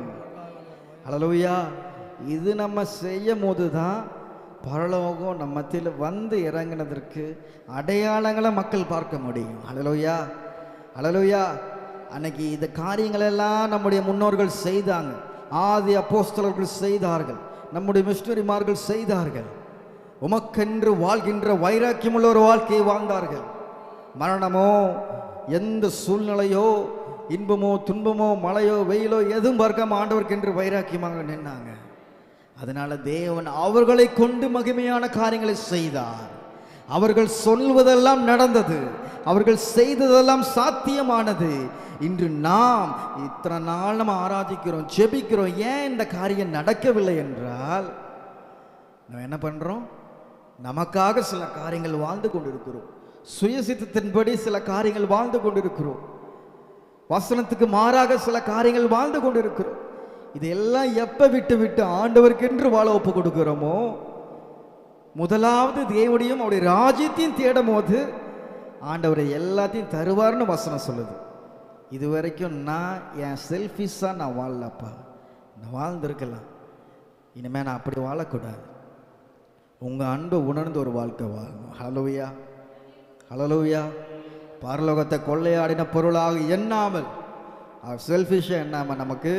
ஹல்லேலூயா. இது நம்ம செய்யும் போது தான் பரலோகம் நம்ம மத்தியில் வந்து இறங்கினதற்கு அடையாளங்களை மக்கள் பார்க்க முடியும். ஹல்லேலூயா. ஹல்லேலூயா. அன்னைக்கு இந்த காரியங்களெல்லாம் நம்முடைய முன்னோர்கள் செய்தாங்க, ஆதி அப்போஸ்தலர்கள் செய்தார்கள், நம்முடைய மிஷனரிமார்கள் செய்தார்கள். உமக்கென்று வாழ்கின்ற வைராக்கியமுள்ள ஒரு வாழ்க்கையை வாழ்ந்தார்கள். மரணமோ எந்த சூழ்நிலையோ இன்பமோ துன்பமோ மழையோ வெயிலோ எதுவும் பார்க்காம ஆண்டவருக்கென்று வைராக்கியமாக நின்னாங்க. அதனால தேவன் அவர்களை கொண்டு மகிமையான காரியங்களை செய்தார். அவர்கள் சொல்வதெல்லாம் நடந்தது, அவர்கள் செய்ததெல்லாம் சாத்தியமானது. இன்று நாம் இத்தனை நாள் நம்ம ஆராதிக்கிறோம், ஜெபிக்கிறோம். ஏன் இந்த காரியம் நடக்கவில்லை என்றால் நம்ம என்ன பண்றோம்? நமக்காக சில காரியங்கள் வாழ்ந்து கொண்டிருக்கிறோம், சுயசித்தத்தின்படி சில காரியங்கள் வாழ்ந்து கொண்டிருக்கிறோம், வசனத்துக்கு மாறாக சில காரியங்கள் வாழ்ந்து கொண்டிருக்கிறோம். இதெல்லாம் எப்ப விட்டு விட்டு ஆண்டவருக்கென்று வாழ ஒப்பு கொடுக்கிறோமோ, முதலாவது தேவனையும் அவருடைய ராஜ்யத்தையும் தேடும் போது ஆண்டவரை எல்லாத்தையும் தருவார்னு வசனம் சொல்லுது. இது வரைக்கும் நான் என் செல்ஃபிஷாக நான் வாழலப்பா, நான் வாழ்ந்திருக்கலாம், இனிமேல் நான் அப்படி வாழக்கூடாது. உங்கள் அன்பை உணர்ந்து ஒரு வாழ்க்கை வாழணும். ஹல்லேலூயா. ஹல்லேலூயா. பரலோகத்தை கொள்ளையாடின பொருளாக எண்ணாமல், செல்ஃபிஷாக எண்ணாமல் நமக்கு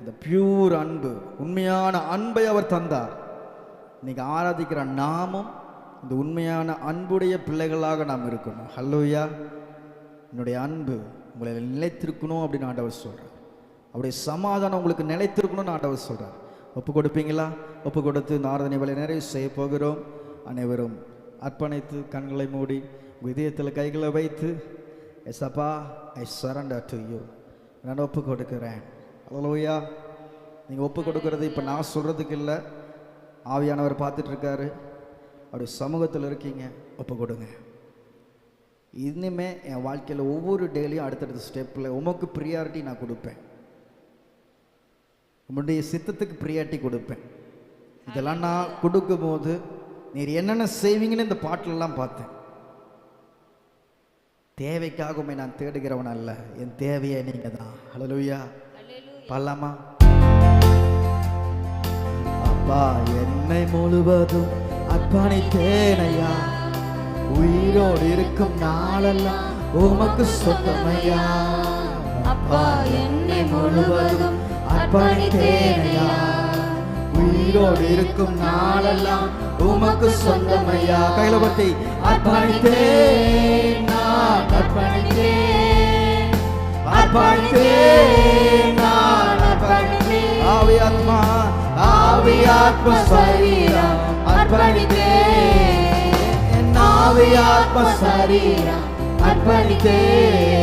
இந்த பியூர் அன்பு, உண்மையான அன்பை அவர் தந்தார். இன்னைக்கு ஆராதிக்கிற நாமும் இந்த உண்மையான அன்புடைய பிள்ளைகளாக நாம் இருக்கணும். ஹல்லேலூயா. என்னுடைய அன்பு உங்களை நிலைத்திருக்கணும் அப்படின்னு ஆண்டவர் சொல்கிறார். அவருடைய சமாதானம் உங்களுக்கு நிலைத்திருக்கணும்னு ஆண்டவர் சொல்கிறார். ஒப்பு கொடுப்பீங்களா? ஒப்பு கொடுத்து இந்த ஆராதனை வேலை நிறைவு செய்ய போகிறோம். அனைவரும் அர்ப்பணித்து கண்களை மூடி இதயத்தில் கைகளை வைத்து, எஸ்அப்பா, ஐ சரண்டர் டு யூ, நான் ஒப்பு கொடுக்கிறேன். ஹல்லேலூயா. நீங்கள் ஒப்பு கொடுக்கறது இப்போ நான் சொல்கிறதுக்கு இல்லை, ஆவியானவர் பார்த்துட்ருக்காரு, அவருடைய சமூகத்தில் இருக்கீங்க. ஒப்பு கொடுங்க. இனிமே என் வாழ்க்கையில் ஒவ்வொரு டெய்லியும் அடுத்தடுத்த ஸ்டெப்பில் உமக்கு ப்ரியாரிட்டி நான் கொடுப்பேன், உங்களுடைய சித்தத்துக்கு ப்ரியாரிட்டி கொடுப்பேன். இதெல்லாம் நான் கொடுக்கும்போது நீர் என்னென்ன செய்வீங்கன்னு இந்த பாட்டிலெல்லாம் பார்த்தேன். தேவைக்காக உண்மை நான் தேடுகிறவன் அல்ல, என் தேவையை நீங்க தான். ஹல்லேலூயா. பாடலாமா? அப்பா, என்னை முழுவதும் அர்ப்பணித்தேனையா, உயிரோடு இருக்கும் நாளெல்லாம் உமக்கு சொந்தமையா. அப்பா, என்னை முழுவதும் அர்ப்பணித்தேனையா, உயிரோடு இருக்கும் நாளெல்லாம் உமக்கு சொந்தமையா. கையில பத்தி அர்ப்பணித்தேன், நான் அர்ப்பணித்தேன், அர்ப்பணித்தேன், நான் அர்ப்பணித்தேன். ஆவி ஆத்மா, ஆவி ஆத்மா சரீரம் அர்ப்பணித்தேன், என் ஆவி ஆத்மா சரீரம் அர்ப்பணித்தேன்.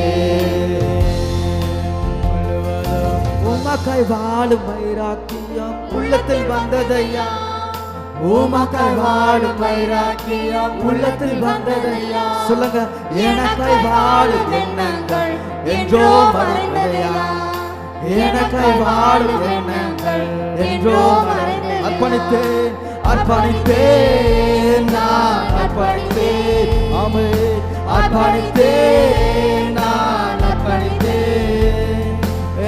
உமக்காய் வாழும் வைராக்கியம் உள்ளத்தில் வந்ததையா, உமக்காய் வாழும் வைராக்கியம் உள்ளத்தில் வந்ததையா. சொல்லுங்க, எனக்காய் வாழும் எண்ணங்கள் என்றோ மறைந்ததையா, எனக்காய் வாழும் எண்ணங்கள் என்றோ மறைந்ததையா. அர்ப்பணித்தேன், அர்ப்பணித்தேன், நான் அர்ப்பணித்தேன். ஆமென். அர்ப்பணித்தேன், நான் அர்ப்பணித்தேன்.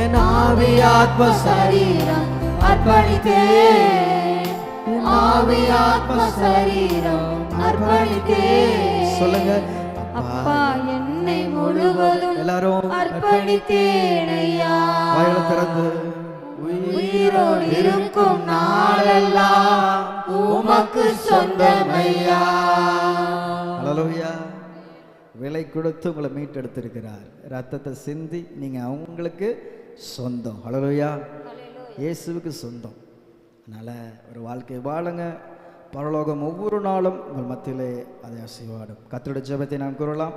என் ஆவி ஆத்ம சரீரம் அர்ப்பணித்தேன். ஆவி ஆத்ம சரீரம் அர்ப்பணித்தேன். சொல்லுங்க. அப்பா என்னை முழுவதும் எல்லாரும் அர்ப்பணித்தேன் ஐயா. வாயில திறந்து உயிரோடு இருக்கும் நாளெல்லாம் உமக்கு சொந்தமையா. ஹல்லேலூயா. விலை கொடுத்து உங்களை மீட்டெடுத்திருக்கிறார். ரத்தத்தை சிந்தி நீங்க அவங்களுக்கு சொந்தம். ஹல்லேலூயா. இயேசுவுக்கு சொந்தம். அதனால் ஒரு வாழ்க்கை வாழுங்க. பரலோகம் ஒவ்வொரு நாளும் உங்கள் மத்தியிலே அதை ஆசீர்வாடும். கர்த்தருடைய ஜெபத்தை நாம் கூறலாம்.